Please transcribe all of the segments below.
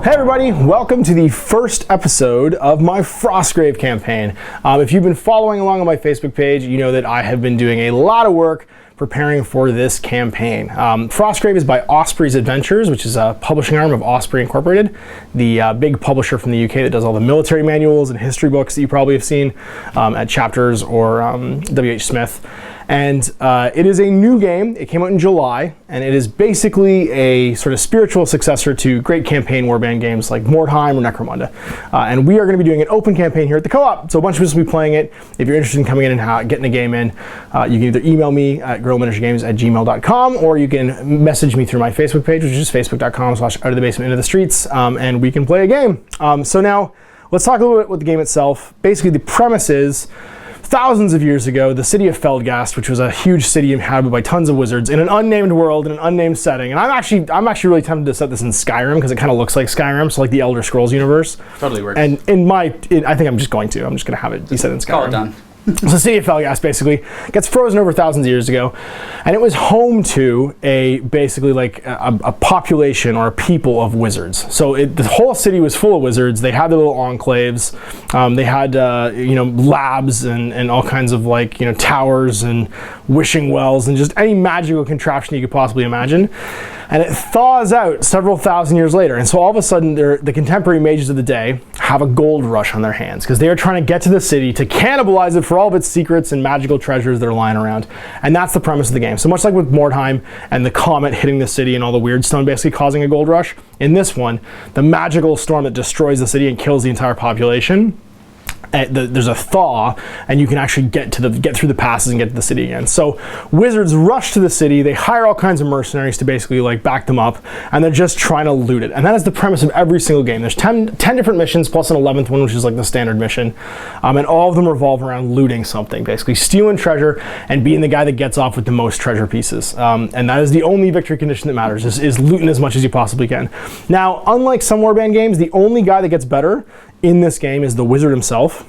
Hey everybody, welcome to the first episode of my Frostgrave campaign. If you've been following along on my Facebook page, you know that I have been doing a lot of work preparing for this campaign. Frostgrave is by Osprey's Adventures, which is a publishing arm of Osprey Incorporated, the big publisher from the UK that does all the military manuals and history books that you probably have seen at Chapters or W.H. Smith. And it is a new game. It came out in July, and it is basically a sort of spiritual successor to great campaign warband games like Mordheim or Necromunda. And we are going to be doing an open campaign here at the co-op, so a bunch of us will be playing it. If you're interested in coming in and getting a game in, you can either email me at guerrillaminiaturegames@gmail.com, or you can message me through my Facebook page, which is just facebook.com/outofthebasement into the streets, and we can play a game. So now, let's talk a little bit about the game itself. Basically, the premise is, thousands of years ago, the city of Feldgast, which was a huge city inhabited by tons of wizards in an unnamed world, in an unnamed setting. And I'm actually really tempted to set this in Skyrim because it kind of looks like Skyrim, so like the Elder Scrolls universe. Totally works. And I think I'm just going to have it be set in Skyrim. Call it done. So the city of Feldgast basically gets frozen over thousands of years ago, and it was home to basically like a population or a people of wizards. So the whole city was full of wizards. They had their little enclaves. They had labs and all kinds of towers and wishing wells and just any magical contraption you could possibly imagine. And it thaws out several thousand years later. And so all of a sudden, the contemporary mages of the day have a gold rush on their hands because they are trying to get to the city to cannibalize it for all of its secrets and magical treasures that are lying around. And that's the premise of the game. So much like with Mordheim and the comet hitting the city and all the weird stone basically causing a gold rush, in this one, the magical storm that destroys the city and kills the entire population, there's a thaw, and you can actually get through the passes and get to the city again. So wizards rush to the city. They hire all kinds of mercenaries to basically back them up, and they're just trying to loot it. And that is the premise of every single game. There's 10 different missions plus an 11th one, which is like the standard mission, and all of them revolve around looting something, basically stealing treasure and being the guy that gets off with the most treasure pieces. And that is the only victory condition that matters, is looting as much as you possibly can. Now, unlike some warband games, the only guy that gets better in this game is the wizard himself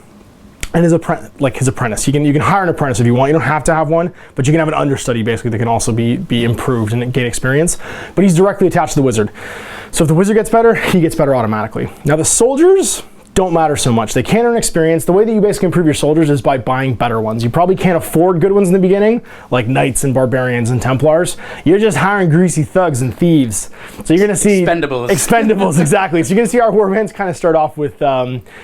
and his apprentice. You can hire an apprentice if you want. You don't have to have one, but you can have an understudy basically that can also be improved and gain experience. But he's directly attached to the wizard. So if the wizard gets better, he gets better automatically. Now the soldiers don't matter so much. They can't earn experience. The way that you basically improve your soldiers is by buying better ones. You probably can't afford good ones in the beginning, like knights and barbarians and templars. You're just hiring greasy thugs and thieves. So you're gonna see expendables, exactly. So you're gonna see our warbands kind of start off with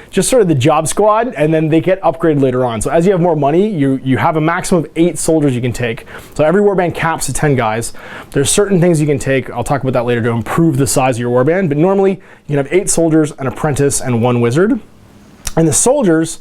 just sort of the job squad, and then they get upgraded later on. So as you have more money, you have a maximum of 8 soldiers you can take. So every warband caps at 10 guys. There's certain things you can take, I'll talk about that later, to improve the size of your warband, but normally you can have 8 soldiers, an apprentice, and 1 wizard. And the soldiers,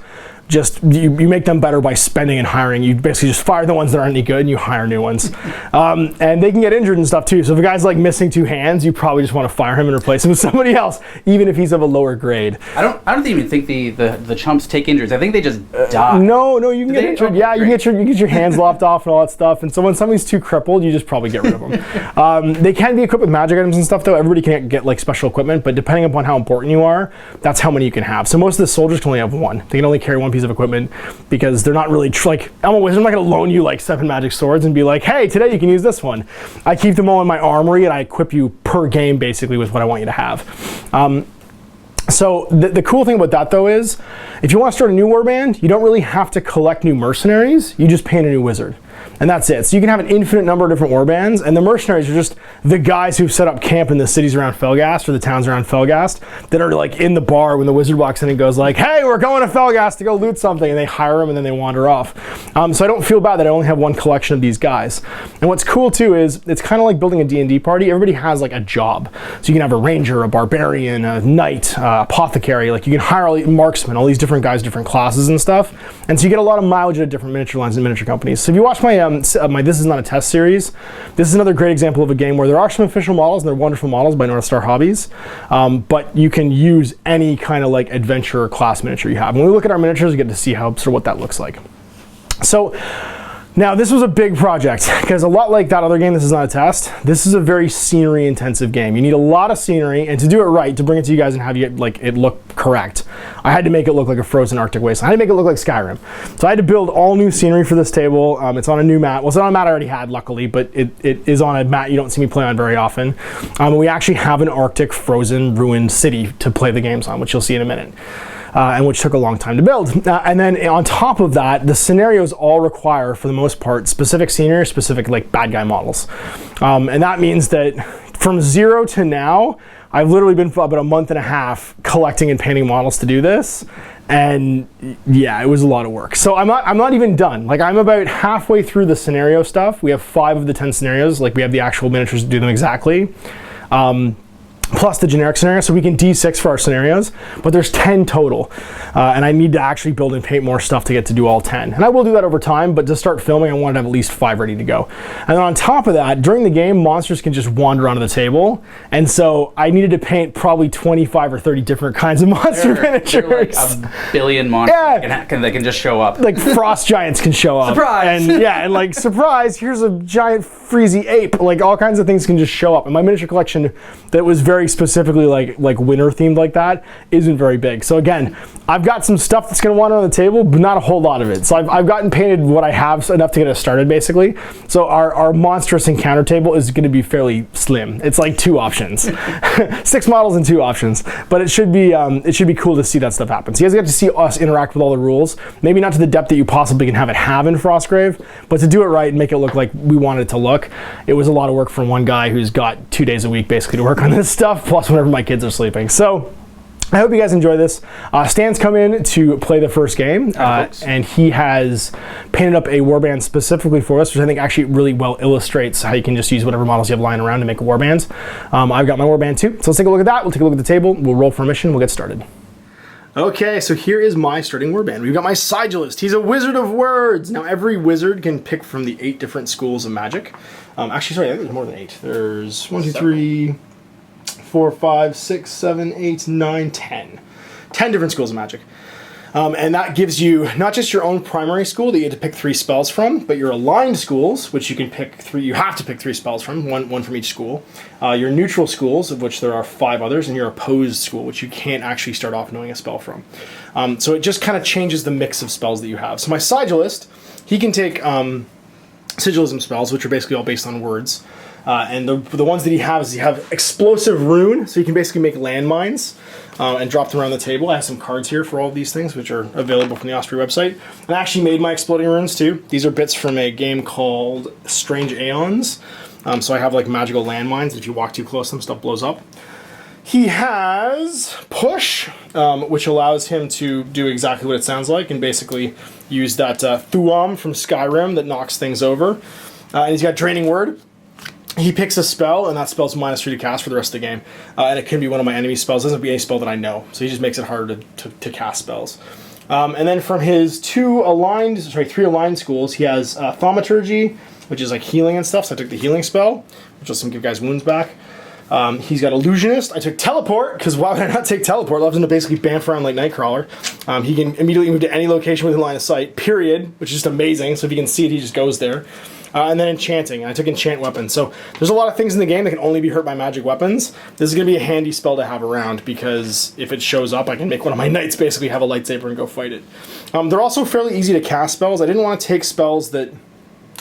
you make them better by spending and hiring. You basically just fire the ones that aren't any good and you hire new ones. And they can get injured and stuff too. So if a guy's missing 2 hands, you probably just want to fire him and replace him with somebody else, even if he's of a lower grade. I don't even think the chumps take injuries. I think they just die. No, you can get injured. Yeah, you get your hands lopped off and all that stuff. And so when somebody's too crippled, you just probably get rid of them. They can be equipped with magic items and stuff though. Everybody can't get special equipment, but depending upon how important you are, that's how many you can have. So most of the soldiers can only have 1. They can only carry 1 piece of equipment because they're not really I'm a wizard. I'm not going to loan you 7 magic swords and be like, hey, today you can use this one. I keep them all in my armory and I equip you per game basically with what I want you to have. So the cool thing about that though is, if you want to start a new warband, you don't really have to collect new mercenaries. You just paint a new wizard. And that's it. So you can have an infinite number of different warbands, and the mercenaries are just the guys who've set up camp in the cities around Felghast or the towns around Felghast that are in the bar when the wizard walks in and goes hey, we're going to Felghast to go loot something, and they hire them and then they wander off. So I don't feel bad that I only have 1 collection of these guys. And what's cool too is it's kind of like building a D&D party. Everybody has a job. So you can have a ranger, a barbarian, a knight, apothecary. You can hire marksmen, all these different guys, different classes and stuff. And so you get a lot of mileage at different miniature lines and miniature companies. So if you watch my This Is Not a Test series, this is another great example of a game where there are some official models, and they're wonderful models by North Star Hobbies, but you can use any kind of adventure class miniature you have. When we look at our miniatures, we get to see what that looks like. So now this was a big project because a lot like that other game, This Is Not a Test, this is a very scenery intensive game. You need a lot of scenery, and to do it right, to bring it to you guys and have it look correct, I had to make it look like a frozen Arctic wasteland. I had to make it look like Skyrim. So I had to build all new scenery for this table. It's on a new mat. Well, it's on a mat I already had, luckily, but it is on a mat you don't see me play on very often. We actually have an Arctic frozen ruined city to play the games on, which you'll see in a minute. And which took a long time to build. And then on top of that, the scenarios all require, for the most part, specific scenery, specific like bad guy models. And that means that from 0 to now, I've literally been for about a month and a half collecting and painting models to do this. And yeah, it was a lot of work. So I'm not even done. Like, I'm about halfway through the scenario stuff. We have 5 of the 10 scenarios. Like, we have the actual miniatures to do them exactly. Plus the generic scenario, so we can D6 for our scenarios, but there's 10 total. And I need to actually build and paint more stuff to get to do all 10. And I will do that over time, but to start filming, I wanted to have at least 5 ready to go. And then on top of that, during the game, monsters can just wander onto the table. And so I needed to paint probably 25 or 30 different kinds of monster miniatures. There are like a billion monsters that can just show up. Like frost giants can show up. Surprise! And yeah, and like, surprise, here's a giant freezy ape. Like, all kinds of things can just show up. And my miniature collection that was very specifically like winter themed like that isn't very big. So again, I've got some stuff that's going to wander on the table, but not a whole lot of it. So I've gotten painted what I have enough to get us started, basically. So our monstrous encounter table is going to be fairly slim. It's like 2 options, 6 models and 2 options. But it should be cool to see that stuff happen. So you guys get to see us interact with all the rules. Maybe not to the depth that you possibly can have it have in Frostgrave, but to do it right and make it look like we wanted it to look. It was a lot of work from one guy who's got 2 days a week basically to work on this stuff, plus whenever my kids are sleeping. So I hope you guys enjoy this. Stan's come in to play the first game, and he has painted up a warband specifically for us, which I think actually really well illustrates how you can just use whatever models you have lying around to make a warband. I've got my warband too, so let's take a look at that. We'll take a look at the table, we'll roll for a mission, we'll get started. Okay, so here is my starting warband. We've got my Sigilist. He's a wizard of words. Now, every wizard can pick from the 8 different schools of magic. Actually, sorry, I think there's more than 8. There's 1, 2, 3... 4, 5, 6, 7, 8, 9, 10. 10 different schools of magic. And that gives you not just your own primary school that you get to pick 3 spells from, but your aligned schools, which you can pick 3, you have to pick 3 spells from, one from each school. Your neutral schools, of which there are 5 others, and your opposed school, which you can't actually start off knowing a spell from. So it just kind of changes the mix of spells that you have. So my Sigilist, he can take sigilism spells, which are basically all based on words. And the ones that he has, you have explosive rune, so you can basically make landmines and drop them around the table. I have some cards here for all of these things, which are available from the Osprey website. And I actually made my exploding runes too. These are bits from a game called Strange Aeons. So I have like magical landmines that if you walk too close to them, stuff blows up. He has Push, which allows him to do exactly what it sounds like and basically use that Thuam from Skyrim that knocks things over. And he's got Draining Word. He picks a spell, and that spell's -3 to cast for the rest of the game. And it can be one of my enemy spells. It doesn't be any spell that I know. So he just makes it harder to cast spells. And then from his 3 aligned schools, he has Thaumaturgy, which is like healing and stuff. So I took the healing spell, which will give guys wounds back. He's got Illusionist. I took Teleport, because why would I not take Teleport? It allows him to basically bamf around like Nightcrawler. He can immediately move to any location within line of sight, period, which is just amazing. So if you can see it, he just goes there. And then Enchanting. I took Enchant Weapon. So there's a lot of things in the game that can only be hurt by magic weapons. This is going to be a handy spell to have around, because if it shows up, I can make one of my knights basically have a lightsaber and go fight it. They're also fairly easy to cast spells. I didn't want to take spells that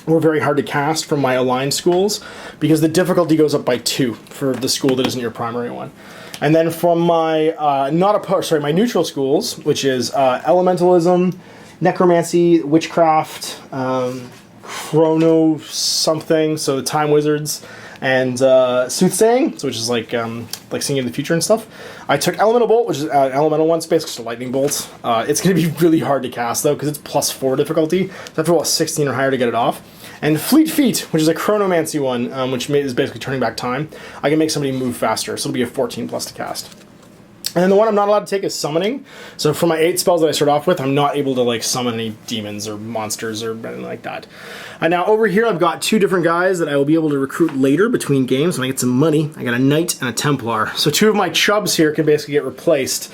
were very hard to cast from my aligned schools, because the difficulty goes up by 2 for the school that isn't your primary one. And then from my my neutral schools, which is Elementalism, Necromancy, Witchcraft, Chrono something, so the Time Wizards, and Soothsaying, which is like seeing in the future and stuff. I took Elemental Bolt, which is an elemental one, basically just a lightning bolt. It's going to be really hard to cast though, because it's +4 difficulty. So I have to roll a 16 or higher to get it off. And Fleet Feet, which is a Chronomancy one, which is basically turning back time. I can make somebody move faster, so it'll be a 14+ to cast. And then the one I'm not allowed to take is Summoning. So for my 8 spells that I start off with, I'm not able to like summon any demons or monsters or anything like that. And now over here I've got 2 different guys that I will be able to recruit later between games when I get some money. I got a Knight and a Templar. So 2 of my chubs here can basically get replaced,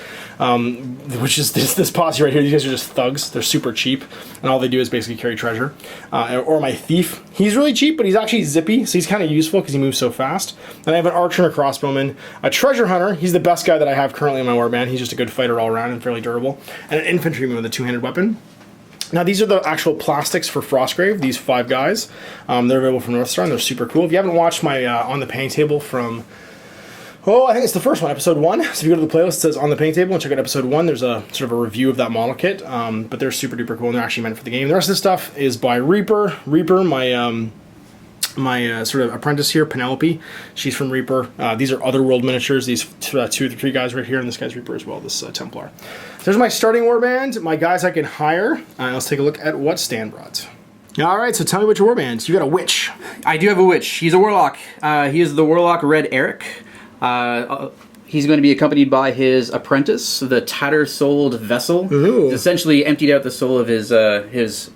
which is this posse right here. These guys are just thugs. They're super cheap, and all they do is basically carry treasure. Or my Thief. He's really cheap, but he's actually zippy, so he's kind of useful because he moves so fast. And I have an Archer and a Crossbowman. A Treasure Hunter, he's the best guy that I have currently currently in my warband. He's just a good fighter all around and fairly durable. And an infantryman with a two-handed weapon. Now, these are the actual plastics for Frostgrave, these 5 guys. They're available from North Star, and they're super cool. If you haven't watched my On the Painting Table from, I think it's the first one, episode 1. So if you go to the playlist, it says On the Painting Table, and check out episode 1. There's a sort of a review of that model kit, but they're super duper cool, and they're actually meant for the game. The rest of the stuff is by Reaper. Reaper, my sort of apprentice here, Penelope. She's from Reaper. These are Otherworld miniatures. These 2 of the 3 guys right here, and this guy's Reaper as well, this Templar. So there's my starting warband, my guys I can hire. Let's take a look at what Stan brought. All right, so tell me what your warband. You got a witch. I do have a witch. He's a warlock. He is the warlock Red Eric. He's going to be accompanied by his apprentice, the Tatter-Souled Vessel. Ooh. He's essentially emptied out the soul of his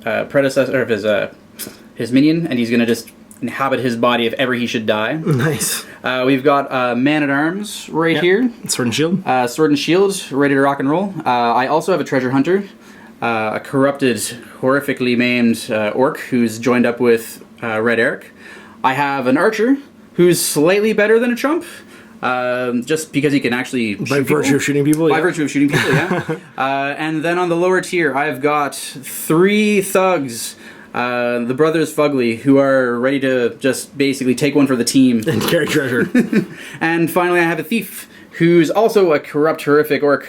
predecessor, or his minion, and he's going to just inhabit his body if ever he should die. Nice. We've got Man-at-Arms right here. Sword and Shield. Sword and Shield, ready to rock and roll. I also have a treasure hunter, a corrupted, horrifically maimed orc who's joined up with Red Eric. I have an archer who's slightly better than a chump, just because he can actually shoot By virtue of shooting people? By virtue of shooting people, yeah. And then on the lower tier, I've got 3 thugs, the brothers Fugly, who are ready to just basically take one for the team. And carry treasure. And finally, I have a thief, who's also a corrupt, horrific orc,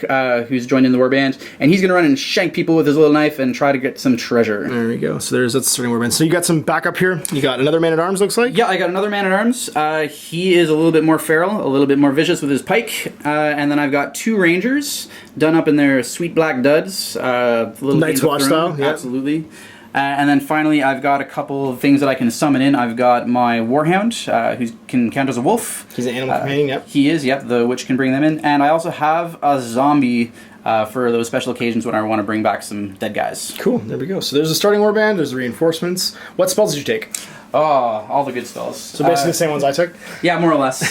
who's joined in the warband, and he's going to run and shank people with his little knife and try to get some treasure. There we go. So that's the starting warband. So you got some backup here. You got another Man-at-Arms, looks like? Yeah, I got another Man-at-Arms. He is a little bit more feral, a little bit more vicious with his pike. And then I've got 2 Rangers, done up in their sweet black duds. Night's Watch style, yeah. Absolutely. And then finally, I've got a couple of things that I can summon in. I've got my Warhound, who can count as a wolf. He's an animal companion, yep. He is, yep. The witch can bring them in. And I also have a zombie for those special occasions when I want to bring back some dead guys. Cool, there we go. So there's a starting warband, there's the reinforcements. What spells did you take? Oh, all the good spells. So basically the same ones I took? Yeah, more or less.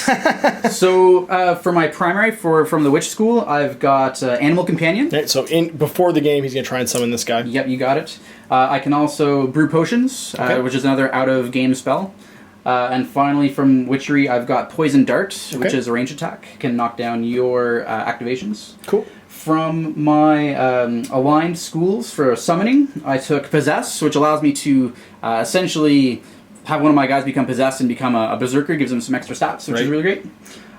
So for my primary from the witch school, I've got Animal Companion. Right, so before the game, he's going to try and summon this guy. Yep, you got it. I can also brew potions, which is another out-of-game spell. And finally, from Witchery, I've got Poison Dart, which is a range attack. Can knock down your activations. Cool. From my aligned schools for summoning, I took Possess, which allows me to essentially have one of my guys become possessed and become a berserker. Gives them some extra stats, which is really great.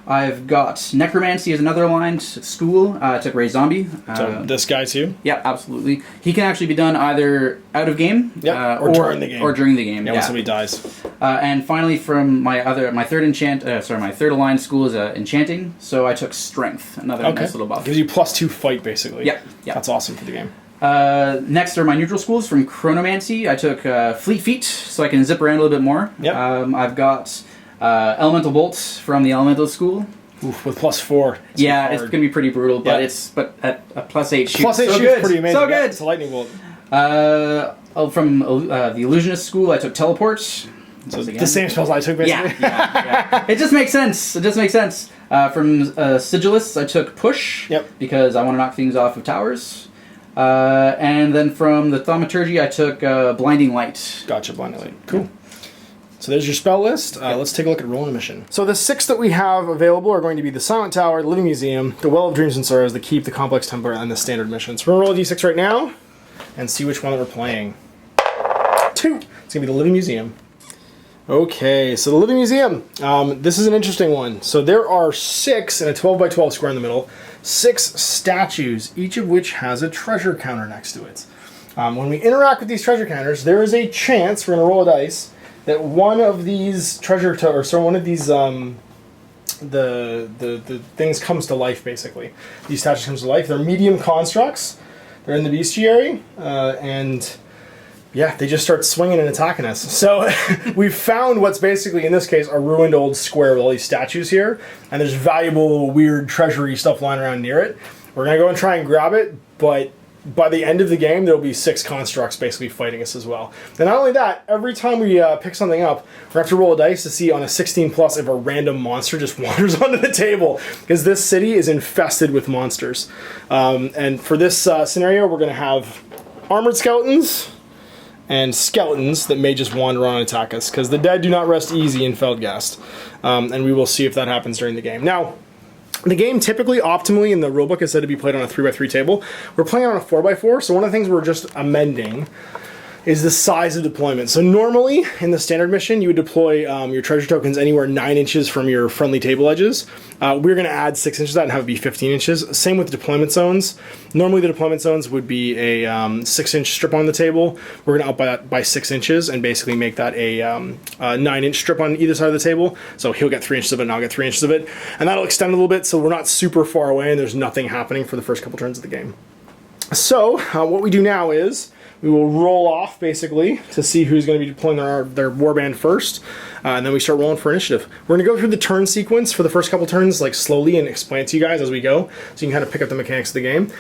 I've got Necromancy as another aligned school. I took Ray Zombie. So this guy too? Yeah, absolutely. He can actually be done either out of game or during the game. Or during the game. Yeah, when somebody dies. And finally, from my third aligned school is Enchanting. So I took Strength, another nice little buff. Gives you +2 fight basically. Yeah. That's awesome for the game. Next are my neutral schools. From Chronomancy, I took Fleet Feet, so I can zip around a little bit more. Yep. I've got Elemental Bolt from the Elemental School. Oof, with +4. Yeah, it's going to be pretty brutal, but at a +8 shoot. +8 so shoot's good. pretty amazing. So good. It's a lightning bolt. From the Illusionist School, I took Teleport. So the same spells I took, basically? Yeah. It just makes sense. From Sigilist, I took Push. Yep. Because I want to knock things off of towers. And then from the Thaumaturgy, I took Blinding Light. Gotcha, Blinding Light. Cool. So there's your spell list. Let's take a look at rolling a mission. So the 6 that we have available are going to be the Silent Tower, the Living Museum, the Well of Dreams and Sorrows, the Keep, the Complex Temple, and the Standard Mission. So we're going to roll a d6 right now and see which one that we're playing. 2. It's going to be the Living Museum. Okay, so the Living Museum. This is an interesting one. So there are 6 in a 12 by 12 square in the middle, 6 statues, each of which has a treasure counter next to it. When we interact with these treasure counters, there is a chance, we're going to roll a dice, that one of these one of these the things comes to life, basically. These statues comes to life. They're medium constructs. They're in the bestiary, and yeah, they just start swinging and attacking us. So we've found what's basically, in this case, a ruined old square with all these statues here, and there's valuable, weird, treasury stuff lying around near it. We're going to go and try and grab it, but by the end of the game, there'll be 6 constructs basically fighting us as well. And not only that, every time we pick something up, we're going to have to roll a dice to see on a 16 plus if a random monster just wanders onto the table, because this city is infested with monsters. And for this scenario, we're going to have armored skeletons and skeletons that may just wander on and attack us, because the dead do not rest easy in Feldgast. And we will see if that happens during the game. Now, The game typically, optimally, in the rulebook is said to be played on a 3x3 table. We're playing on a 4x4, so one of the things we're just amending is the size of deployment. So normally, in the standard mission, you would deploy your treasure tokens anywhere 9 inches from your friendly table edges. We're going to add 6 inches to that and have it be 15 inches. Same with deployment zones. Normally, the deployment zones would be a 6-inch strip on the table. We're going to up that by 6 inches and basically make that a 9-inch strip on either side of the table. So he'll get 3 inches of it and I'll get 3 inches of it. And that'll extend a little bit so we're not super far away and there's nothing happening for the first couple turns of the game. So what we do now is we will roll off, basically, to see who's going to be deploying their warband first, and then we start rolling for initiative. We're going to go through the turn sequence for the first couple turns, like, slowly, and explain it to you guys as we go, so you can kind of pick up the mechanics of the game.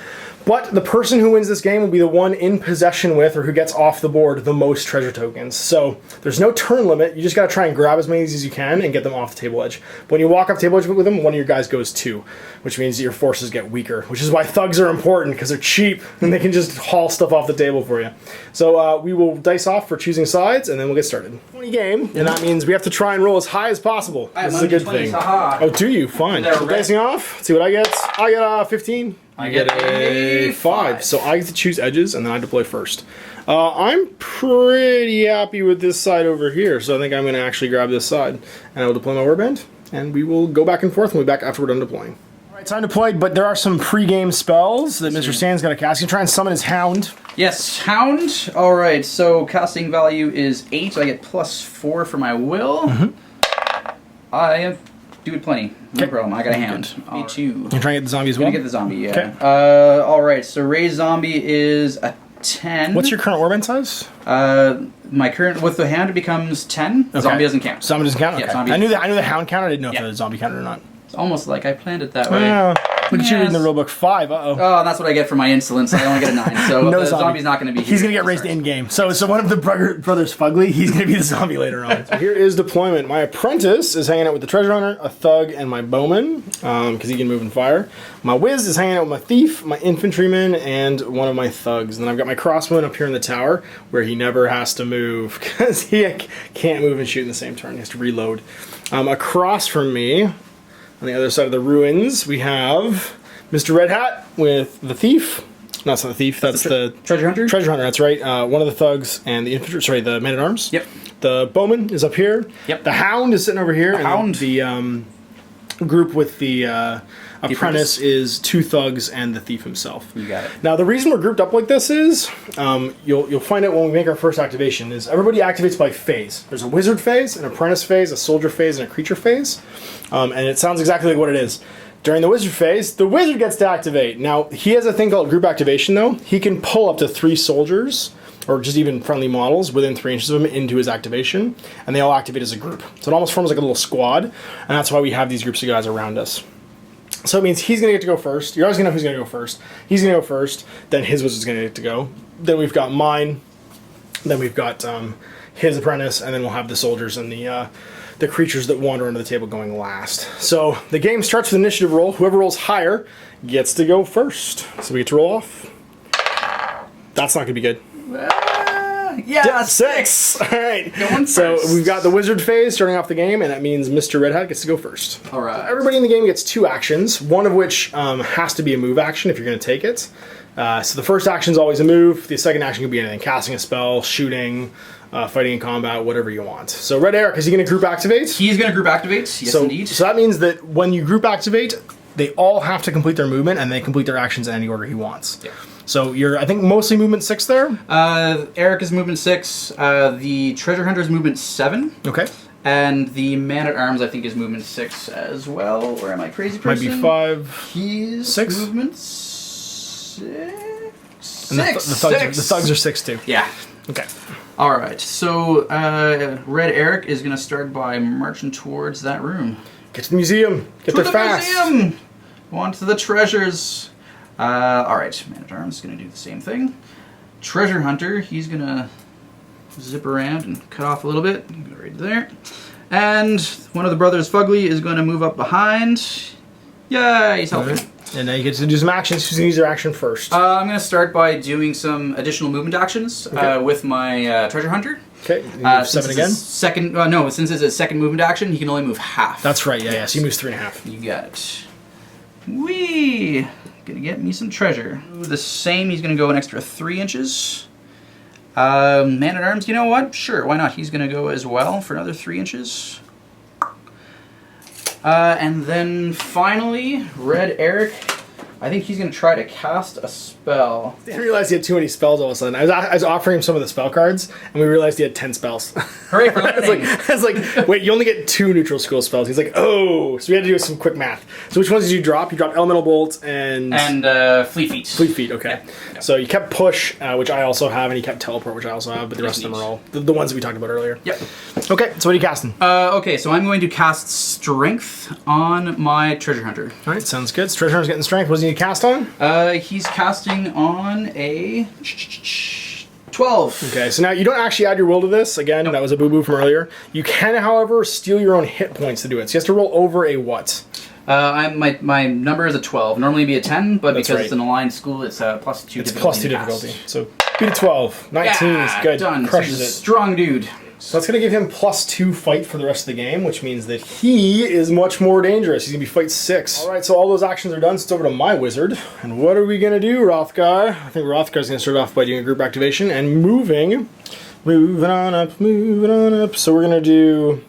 But the person who wins this game will be the one in possession with, or who gets off the board, the most treasure tokens. So there's no turn limit. You just got to try and grab as many as you can and get them off the table edge. But when you walk off table edge with them, one of your guys goes too, which means that your forces get weaker, which is why thugs are important, because they're cheap and they can just haul stuff off the table for you. So we will dice off for choosing sides, and then we'll get started. 20 game, and that means we have to try and roll as high as possible. This is a good thing. Oh, do you? Fine. So dicing off. Let's see what I get. I get 15. I get a 5. So I get to choose edges, and then I deploy first. I'm pretty happy with this side over here, so I think I'm going to actually grab this side. And I will deploy my warband, and we will go back and forth, and we'll be back after we're done deploying. All right, time deployed, but there are some pre-game spells that Mr. Stan's got to cast. He's going to try and summon his Hound. Yes, Hound. All right, so casting value is 8. I get +4 for my will. I do it plenty. No problem. I got a Hound. Me too. You're trying to get the zombie as well? I'm gonna get the zombie, yeah. All right, so Ray's zombie is a 10. What's your current warband size? My current, with the Hound, it becomes 10. Okay. Zombie doesn't count. Zombie doesn't count? Okay. Yeah, zombie. I knew the Hound counted. I didn't know if the zombie counted or not. It's almost like I planned it that way. Look at you reading the rulebook. 5. Uh-oh. Oh, that's what I get for my insolence. I only get a 9. So no the zombie. zombie's not going to be here. He's going to get raised in-game. So one of the brothers Fugly, he's going to be the zombie later on. So here is deployment. My apprentice is hanging out with the treasure hunter, a thug, and my bowman, because he can move and fire. My whiz is hanging out with my thief, my infantryman, and one of my thugs. And then I've got my crossbowman up here in the tower, where he never has to move, because he can't move and shoot in the same turn. He has to reload. Across from me, on the other side of the ruins, we have Mr. Red Hat with the thief. No, that's not the thief. That's the treasure hunter. Treasure hunter. That's right. One of the thugs and the infantry. Sorry, the man at arms. Yep. The bowman is up here. Yep. The Hound is sitting over here. The Hound. The group with the apprentice is 2 thugs and the thief himself. You got it. Now the reason we're grouped up like this is you'll find out when we make our first activation is everybody activates by phase. There's a wizard phase, an apprentice phase, a soldier phase, and a creature phase. And it sounds exactly like what it is. During the wizard phase, the wizard gets to activate. Now, he has a thing called group activation, though. He can pull up to 3 soldiers, or just even friendly models, within 3 inches of him into his activation, and they all activate as a group. So it almost forms like a little squad, and that's why we have these groups of guys around us. So it means he's going to get to go first. You're always going to know who's going to go first. He's going to go first, then his wizard's going to get to go. Then we've got mine, then we've got his apprentice, and then we'll have the soldiers and the creatures that wander under the table going last. So the game starts with initiative roll. Whoever rolls higher gets to go first. So we get to roll off. That's not going to be good. Yeah, 6. All right. Going so first. we've got the wizard phase starting off the game, and that means Mr. Red Hat gets to go first. All right. Everybody in the game gets 2 actions, one of which has to be a move action if you're going to take it. So the first action is always a move. The second action can be anything: casting a spell, shooting, fighting in combat, whatever you want. So Red Eric, is he going to group activate? He's going to group activate. Yes, indeed. So that means that when you group activate, they all have to complete their movement, and they complete their actions in any order he wants. Yeah. So you're, I think, mostly movement 6 there? Eric is movement 6. The treasure hunter is movement 7. Okay. And the man at arms, I think, is movement 6 as well. Where am I, crazy person? Might be 5. He's 6. Movement 6. And the thugs are 6 too. Yeah. Okay. All right. So Red Eric is going to start by marching towards that room. Get to the museum. Get there fast. Museum. Want to the treasures. All right. Man at arms is going to do the same thing. Treasure hunter, he's going to zip around and cut off a little bit. Go right there. And one of the brothers, Fugly, is going to move up behind. Yay, he's helping. And now you get to do some actions. Who's going to use their action first? I'm going to start by doing some additional movement actions with my treasure hunter. Okay, you move 7 again? Since it's a second movement action, he can only move half. That's right, yeah. So he moves 3.5. You got it. Whee! Gonna get me some treasure. The same, he's gonna go an extra 3 inches. Man-at-Arms, you know what? Sure, why not? He's gonna go as well for another 3 inches. And then finally, Red Eric. I think he's going to try to cast a spell. I realized he had too many spells all of a sudden. I was offering him some of the spell cards, and we realized he had 10 spells. Hooray for learning! I was like, wait, you only get 2 neutral school spells. He's like, oh. So we had to do some quick math. So which ones did you drop? You dropped Elemental Bolt and... Fleet Feet. Fleet Feet, okay. Yeah. So you kept Push, which I also have, and you kept Teleport, which I also have, but the rest of them are all the ones that we talked about earlier. Yep. Okay, so what are you casting? Okay, so I'm going to cast Strength on my Treasure Hunter. All right, sounds good. So Treasure Hunter's getting Strength. What does he need to cast on? He's casting on a 12. Okay, so now you don't actually add your will to this. Again, that was a boo-boo from earlier. You can, however, steal your own hit points to do it. So you have to roll over a what? My number is a 12. Normally it'd be a 10, but That's because right. it's an aligned school, it's a plus 2 It's difficulty. plus 2 difficulty. So beat a 12. 19 is good. Done. Crushes So it. Strong dude. So that's going to give him plus 2 fight for the rest of the game, which means that he is much more dangerous. He's going to be fight 6. All right, so all those actions are done. So it's over to my wizard. And what are we going to do, Rothgar? I think Rothgar's going to start off by doing a group activation and moving on up, moving on up. So we're going to do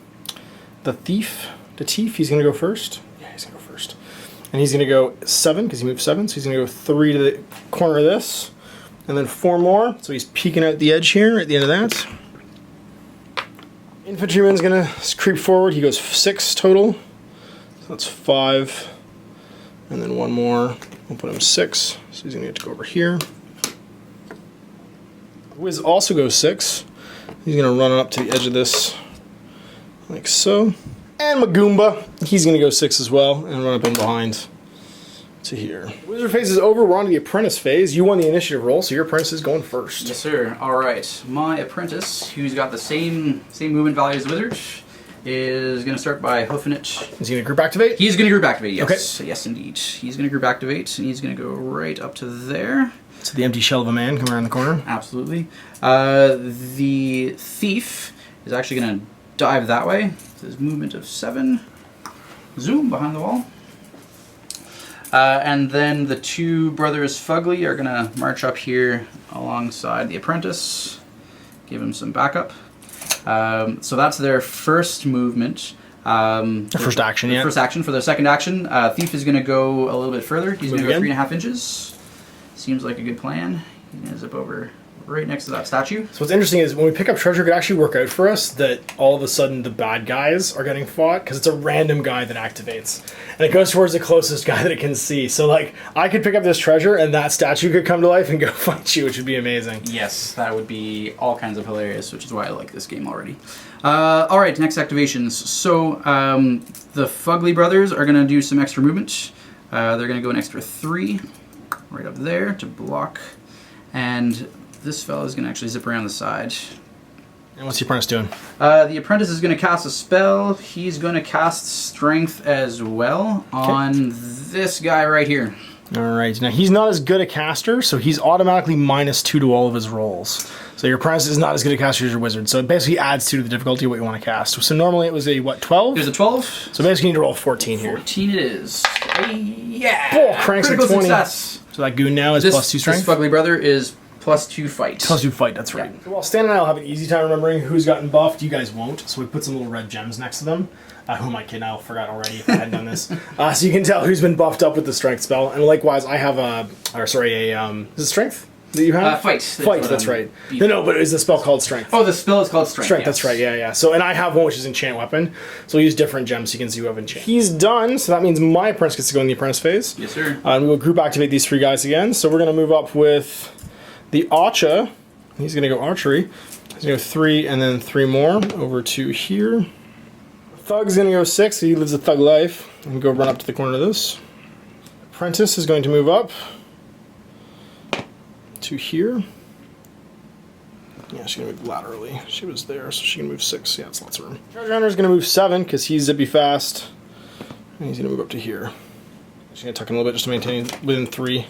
the Thief. He's going to go first. Yeah, he's going to go first. And he's going to go 7 because he moved 7. So he's going to go 3 to the corner of this. And then 4 more. So he's peeking out the edge here at the end of that. Infantryman's gonna creep forward. He goes 6 total. So that's 5. And then 1 more. We'll put him 6. So he's gonna get to go over here. Wiz also goes 6. He's gonna run up to the edge of this like so. And Magumba, he's gonna go 6 as well and run up in behind to here. Wizard phase is over. We're on to the apprentice phase. You won the initiative roll, so your apprentice is going first. Yes, sir. All right. My apprentice, who's got the same movement value as the wizard, is going to start by hoofing it. Is he going to group activate? He's going to group activate, yes. Okay. Yes, indeed. He's going to group activate, and he's going to go right up to there. So the empty shell of a man coming around the corner. Absolutely. The thief is actually going to dive that way. So his movement of 7. Zoom behind the wall. And then the 2 brothers Fugly are going to march up here alongside the apprentice, give him some backup. So that's their first movement. First action, yeah. First action. For their second action, Thief is going to go a little bit further. He's going to go 3.5 inches. Seems like a good plan. He's going to zip over right next to that statue. So what's interesting is when we pick up treasure, it could actually work out for us that all of a sudden the bad guys are getting fought because it's a random guy that activates. And it goes towards the closest guy that it can see. So like, I could pick up this treasure and that statue could come to life and go fight you, which would be amazing. Yes, that would be all kinds of hilarious, which is why I like this game already. Alright, next activations. So, the Fugly brothers are going to do some extra movement. They're going to go an extra 3 right up there to block. And this fellow is going to actually zip around the side. And what's the apprentice doing? The apprentice is going to cast a spell. He's going to cast Strength as well on this guy right here. Alright, now he's not as good a caster, so he's automatically -2 to all of his rolls. So your apprentice is not as good a caster as your wizard, so it basically adds 2 to the difficulty of what you want to cast. So normally it was a, what, 12? There's a 12. So basically you need to roll 14 here. 14 it is. Yeah! Oh, cranks at Critical 20. Success. So that goon now is +2 strength? This Fugly brother is +2 fight. +2 fight, that's right. Yeah. Well, Stan and I will have an easy time remembering who's gotten buffed. You guys won't, so we put some little red gems next to them. Who am I kidding? I forgot already if I hadn't done this. So you can tell who's been buffed up with the strength spell. And likewise, I have is it strength that you have? Fight. Fight, that's right. No, but is the spell called strength? Oh, the spell is called strength. Strength, yes. that's right, yeah. So, and I have one which is enchant weapon. So we'll use different gems so you can see who have enchant. He's done, so that means my apprentice gets to go in the apprentice phase. Yes, sir. And we will group activate these 3 guys again. So we're going to move up with the Acha. He's going to go archery. He's going to go 3 and then 3 more over to here. Thug's going to go 6, so he lives a thug life. And go run up to the corner of this. Apprentice is going to move up to here. Yeah, she's going to move laterally. She was there, so she can move 6. Yeah, it's lots of room. Treasure Hunter's going to move 7, because he's zippy fast. And he's going to move up to here. She's going to tuck in a little bit just to maintain within 3.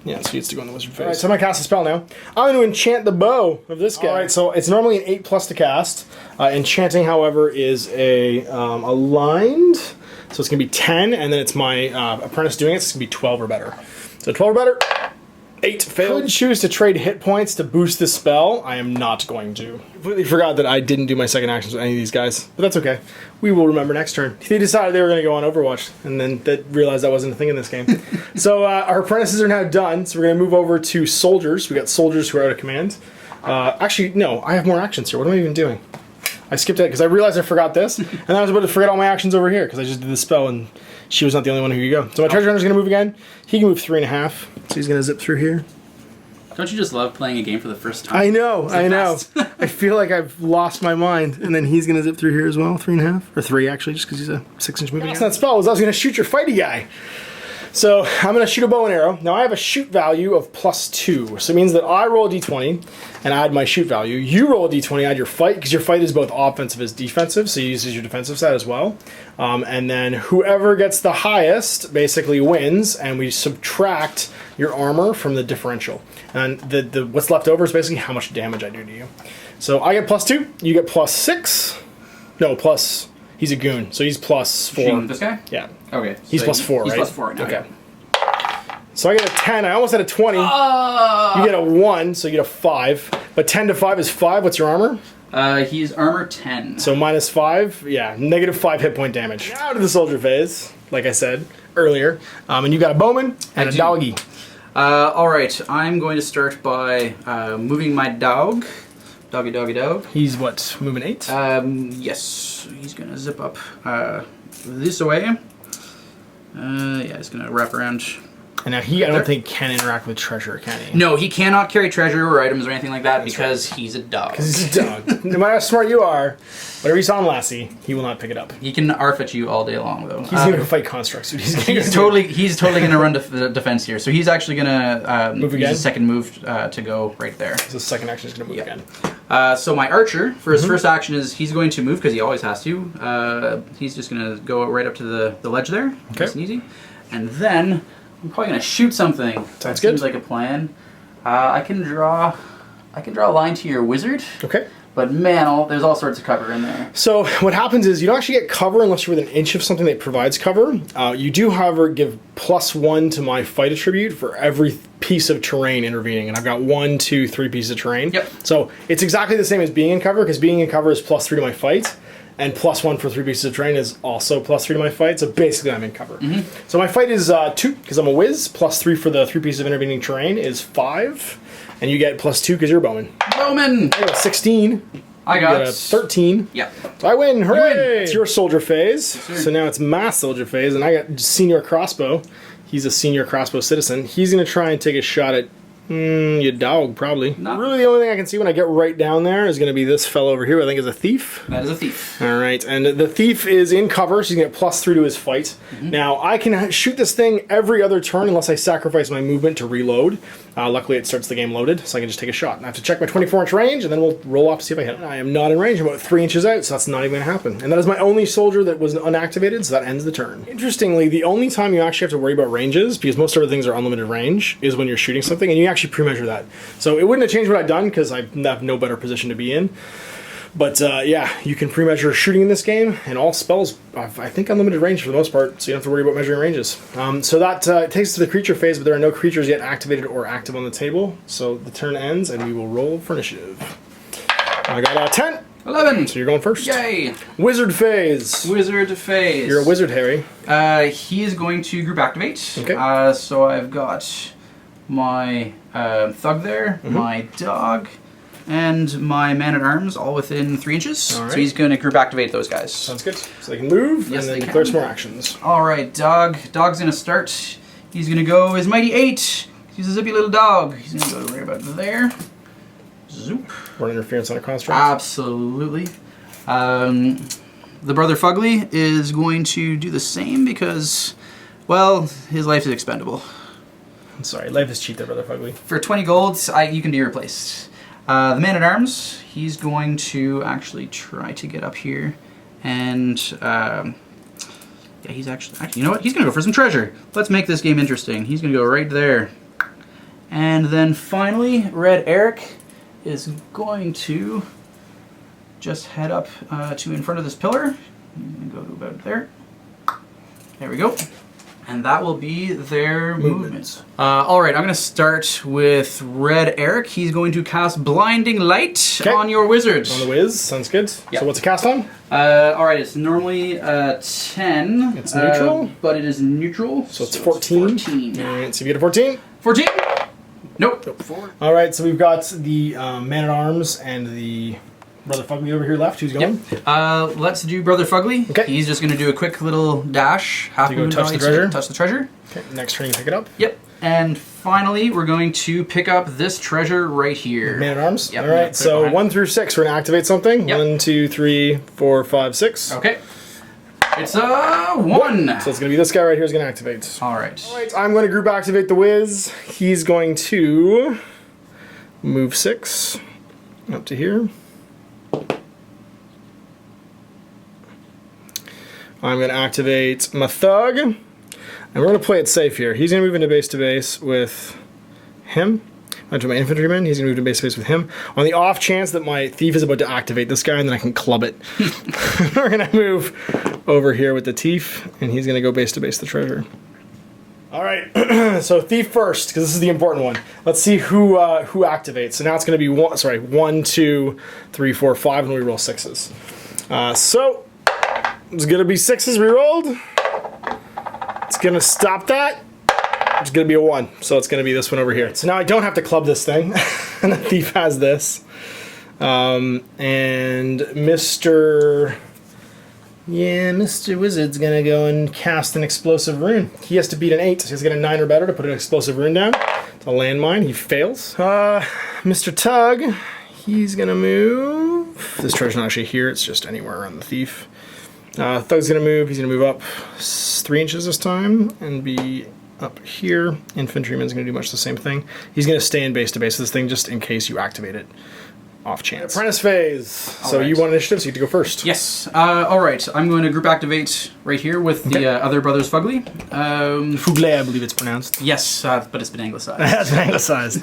Yeah, so he gets to go in the wizard phase. Alright, so I'm going to cast a spell now. I'm going to enchant the bow of this guy. Alright, so it's normally an 8+ to cast. Enchanting, however, is a aligned. So it's going to be 10, and then it's my apprentice doing it, so it's going to be 12 or better. So 12 or better, 8 failed. Could choose to trade hit points to boost this spell. I am not going to. Completely forgot that I didn't do my second actions with any of these guys, but that's okay. We will remember next turn. They decided they were going to go on Overwatch, and then they realized that wasn't a thing in this game. So our apprentices are now done, so we're going to move over to soldiers. We got soldiers who are out of command. Actually, no, I have more actions here. What am I even doing? I skipped it because I realized I forgot this, and then I was about to forget all my actions over here because I just did the spell, and she was not the only one who could go. So my treasure hunter's going to move again. He can move 3.5, so he's going to zip through here. Don't you just love playing a game for the first time? I know. I feel like I've lost my mind. And then he's going to zip through here as well, 3.5. Or 3, actually, just because he's a 6-inch moving. That's not spell. I was going to shoot your fighty guy. So I'm going to shoot a bow and arrow. Now I have a shoot value of +2. So it means that I roll a d20 and add my shoot value. You roll a d20, add your fight, because your fight is both offensive as defensive, so you use your defensive side as well. And then whoever gets the highest basically wins, and we subtract your armor from the differential. And the what's left over is basically how much damage I do to you. So I get +2, you get +6. No, plus... He's a goon, so he's +4. Shooting this guy? Yeah. Okay. He's +4, right? He's +4 now. Okay. So I get a 10. I almost had a 20. You get a 1, so you get a 5. But 10 to 5 is 5. What's your armor? He's armor 10. So -5. Yeah, -5 hit point damage. Now to the soldier phase, like I said earlier. And you got a bowman and a doggy. Alright, I'm going to start by moving my dog. Doggy, doggy, dog. He's what, moving 8? Yes. He's gonna zip up this way. Yeah, he's gonna wrap around. And now I don't think can interact with treasure, can he? No, he cannot carry treasure or items or anything like that because he's a dog. Because he's a dog. No matter how smart you are, whatever you saw in Lassie, he will not pick it up. He can arf at you all day long, though. He's going to fight constructs. He's totally going to run the defense here. So he's actually going to use his second move to go right there. So the second action is going to move again. So my archer, for his first action, is he's going to move because he always has to. He's just going to go right up to the ledge there. Okay. Nice and easy. And then I'm probably going to shoot something. Sounds good. Seems like a plan. I can draw a line to your wizard. Okay. But man, there's all sorts of cover in there. So what happens is you don't actually get cover unless you're within an inch of something that provides cover. You do, however, give +1 to my fight attribute for every piece of terrain intervening, and I've got 1, 2, 3 pieces of terrain. Yep. So it's exactly the same as being in cover, because being in cover is +3 to my fight, and +1 for 3 pieces of terrain is also +3 to my fight. So basically, I'm in cover. So my fight is 2 because I'm a whiz. +3 for the 3 pieces of intervening terrain is 5. And you get +2 because you're a bowman. Bowman! I got a 16. I got a 13. Yeah. So I win. Hooray! You win. It's your soldier phase. Yes, so now it's my soldier phase, and I got senior crossbow. He's a senior crossbow citizen. He's going to try and take a shot at your dog, probably. No. Really, the only thing I can see when I get right down there is going to be this fellow over here, I think is a thief. That is a thief. All right, and the thief is in cover, so he's going to get +3 to his fight. Now, I can shoot this thing every other turn unless I sacrifice my movement to reload. Luckily, it starts the game loaded, so I can just take a shot. And I have to check my 24-inch range, and then we'll roll off to see if I hit it. I am not in range. I'm about 3 inches out, so that's not even going to happen. And that is my only soldier that was unactivated, so that ends the turn. Interestingly, the only time you actually have to worry about ranges, because most other things are unlimited range, is when you're shooting something, and you actually pre-measure that. So it wouldn't have changed what I've done, because I have no better position to be in. But yeah, you can pre-measure shooting in this game, and all spells, I think, unlimited range for the most part, so you don't have to worry about measuring ranges. So that takes us to the creature phase, but there are no creatures yet activated or active on the table. So the turn ends, and we will roll for initiative. I got 10. 11. So you're going first. Yay. Wizard phase. Wizard phase. You're a wizard, Harry. He is going to group activate. Okay. So I've got my thug there, my dog, and my man-at-arms all within 3 inches. All right. So he's going to group activate those guys. Sounds good. So they can move, Yes, and then they declare can. some more actions. All right, dog. Dog's going to start. He's going to go his mighty 8. He's a zippy little dog. He's going to go right about there. Zoop. Run interference on a construct. Absolutely. The brother Fugly is going to do the same because, well, his life is expendable. I'm sorry, life is cheap there, Brother Fugly. For 20 golds, you can be replaced. The man-at-arms, he's going to actually try to get up here, and yeah, he's actually, you know what? He's going to go for some treasure. Let's make this game interesting. He's going to go right there. And then finally, Red Eric is going to just head up to in front of this pillar. He's going to go to about there. There we go. And that will be their movements. All right, I'm going to start with Red Eric. He's going to cast Blinding Light on your wizard. On the whiz, sounds good. Yep. So what's it cast on? All right, it's normally 10. It's neutral? But it is neutral. So it's 14. 14. All right, so you get a 14? 14? Nope. 4. All right, so we've got the Man-at-Arms and the Brother Fugly over here left. Who's going? Yep. Let's do Brother Fugly. Okay. He's just going to do a quick little dash. To go touch the treasure? Touch the treasure. Okay, next turn you pick it up. Yep. And finally, we're going to pick up this treasure right here. Man-at-Arms? Yep. All right, so 1 through 6, we're going to activate something. Yep. 1, 2, 3, 4, 5, 6. Okay. It's a 1. So it's going to be this guy right here is going to activate. All right. All right, I'm going to group activate the whiz. He's going to move 6 up to here. I'm going to activate my Thug, and we're going to play it safe here. He's going to move into base to base with him. Onto my infantryman, he's going to move to base to base with him. On the off chance that my thief is about to activate this guy, and then I can club it. We're going to move over here with the thief, and he's going to go base to base the treasure. All right, so thief first, because this is the important one. Let's see who activates. So now it's going to be 1, 2, 3, 4, 5, and we roll 6s. So it's going to be 6s rerolled. It's going to stop that. It's going to be a 1, so it's going to be this one over here. So now I don't have to club this thing, and the thief has this. And Mr. Wizard's going to go and cast an explosive rune. He has to beat an 8, so he's got a 9 or better to put an explosive rune down. It's a landmine. He fails. Mr. Tug, he's going to move. This treasure's not actually here. It's just anywhere around the thief. Thug's going to move. He's going to move up 3 inches this time and be up here. Infantryman's going to do much the same thing. He's going to stay in base to base this thing just in case you activate it off chance. Apprentice phase. So you want initiative, so you get to go first. Yes. All right. I'm going to group activate right here with the other brothers Fugly. Fugly, I believe it's pronounced. Yes, but it's been anglicized. It's been anglicized.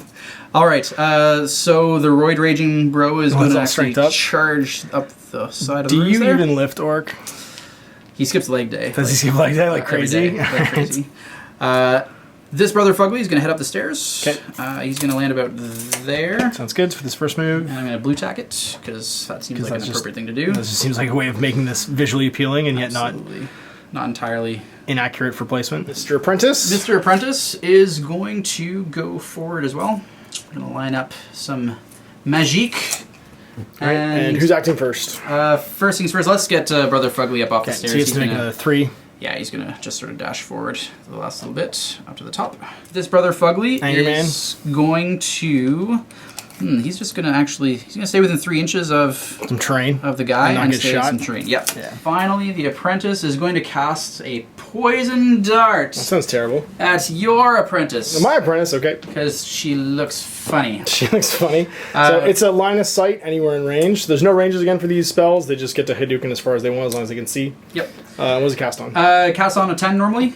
All right. So the Roid Raging Bro is going to actually up. charge up the side of the Do rooms you there. even lift Orc? He skips leg day. Does he skip leg day like crazy? Like crazy. This Brother Fugly is going to head up the stairs. Okay. He's going to land about there. Sounds good for this first move. And I'm going to blue tack it, because that seems like an appropriate thing to do. This just seems like a way of making this visually appealing and yet not entirely inaccurate for placement. Mr. Apprentice? Mr. Apprentice is going to go forward as well. I'm going to line up some magique. Right. And who's acting first? First things first, let's get Brother Fugly up off the stairs. So he has to make another 3. Yeah, he's going to just sort of dash forward the last little bit up to the top. This Brother Fugly is going to... he's just going to actually... He's going to stay within 3 inches of... Some terrain. Of the guy and get stay shot. with some terrain. Yep. Yeah. Finally, the apprentice is going to cast a poison dart. That sounds terrible. At your apprentice. My apprentice, okay. Because she looks funny. She looks funny. So it's a line of sight anywhere in range. There's no ranges again for these spells. They just get to Hadouken as far as they want, as long as they can see. Yep. What was it cast on? Cast on a 10 normally.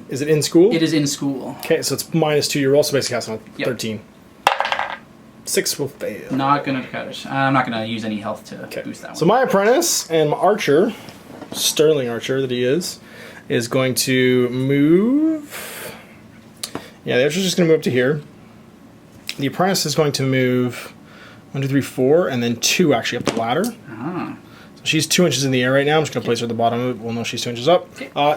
Is it in school? It is in school. Okay, so it's -2. You're also basically casting on 13. 6 will fail. Not going to cut it. I'm not going to use any health to boost that one. So my apprentice and my archer, Sterling Archer that he is going to move. Yeah, the archer's just going to move up to here. The apprentice is going to move 1, 2, 3, 4, and then 2 actually up the ladder. Ah. So she's 2 inches in the air right now. I'm just going to place her at the bottom. We'll know she's 2 inches up.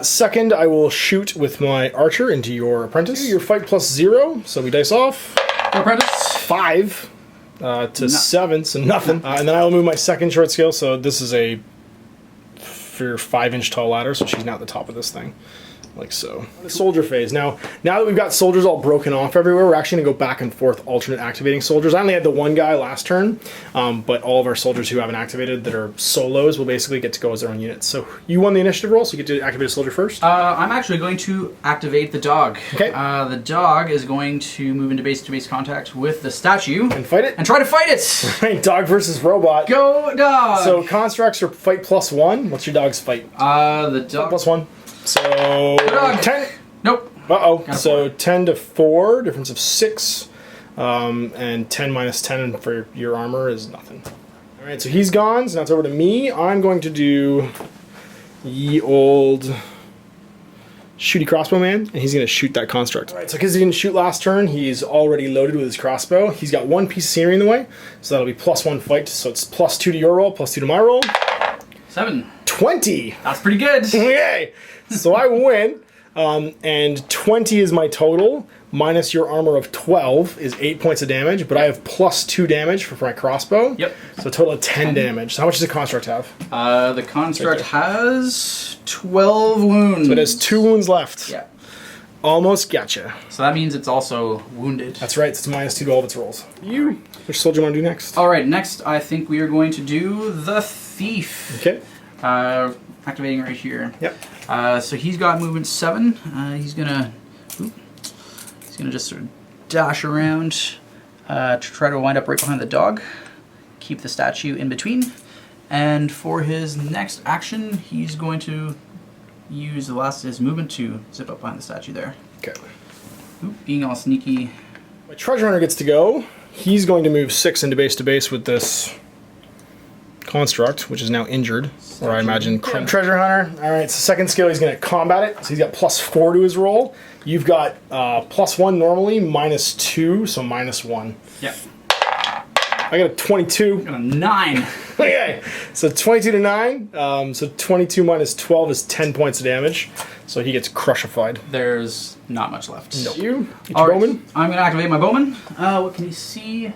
Second, I will shoot with my archer into your apprentice. Your fight +0, so we dice off. Apprentice. 5 to 7, so nothing. And then I will move my second short skill, so this is a 5-inch tall ladder, so she's now at the top of this thing. Like so. Soldier phase. Now that we've got soldiers all broken off everywhere, we're actually going to go back and forth alternate activating soldiers. I only had the one guy last turn, but all of our soldiers who haven't activated that are solos will basically get to go as their own units. So you won the initiative roll, so you get to activate a soldier first. I'm actually going to activate the dog. Okay. The dog is going to move into base-to-base contact with the statue. And fight it? And try to fight it! Right, dog versus robot. Go dog! So constructs are fight +1. What's your dog's fight? The dog... +1. So 10. Nope. So 10 to 4, difference of 6, and 10 minus 10 for your armor is nothing. All right, so he's gone. So now it's over to me. I'm going to do ye old shooty crossbow man, and he's going to shoot that construct. All right, so because he didn't shoot last turn, he's already loaded with his crossbow. He's got one piece of scenery in the way, so that'll be +1 fight. So it's +2 to your roll, +2 to my roll. 7. 20. That's pretty good. Yay! So I win, and 20 is my total. Minus your armor of 12 is 8 points of damage, but I have +2 damage for my crossbow. Yep. So a total of 10 damage. So how much does the construct have? The construct has 12 wounds. So it has 2 wounds left. Yeah. Almost gotcha. So that means it's also wounded. That's right. So it's -2 to all of its rolls. You. Which soldier want to do next? All right. Next, I think we are going to do the thief. Okay. Activating right here. Yep. So he's got movement 7. He's gonna just sort of dash around to try to wind up right behind the dog. Keep the statue in between. And for his next action, he's going to use the last of his movement to zip up behind the statue there. Okay. Oop, being all sneaky. My treasure hunter gets to go. He's going to move 6 into base to base with this construct, which is now injured, or I imagine treasure hunter. All right, so second skill, he's going to combat it. So he's got +4 to his roll. You've got +1 normally, -2, so -1. Yeah. I got a 22. Got a 9. Okay, so 22 to 9. So 22 minus 12 is 10 points of damage. So he gets crushified. There's not much left. No. You? Get All your right, bowman. I'm going to activate my bowman. What can he see?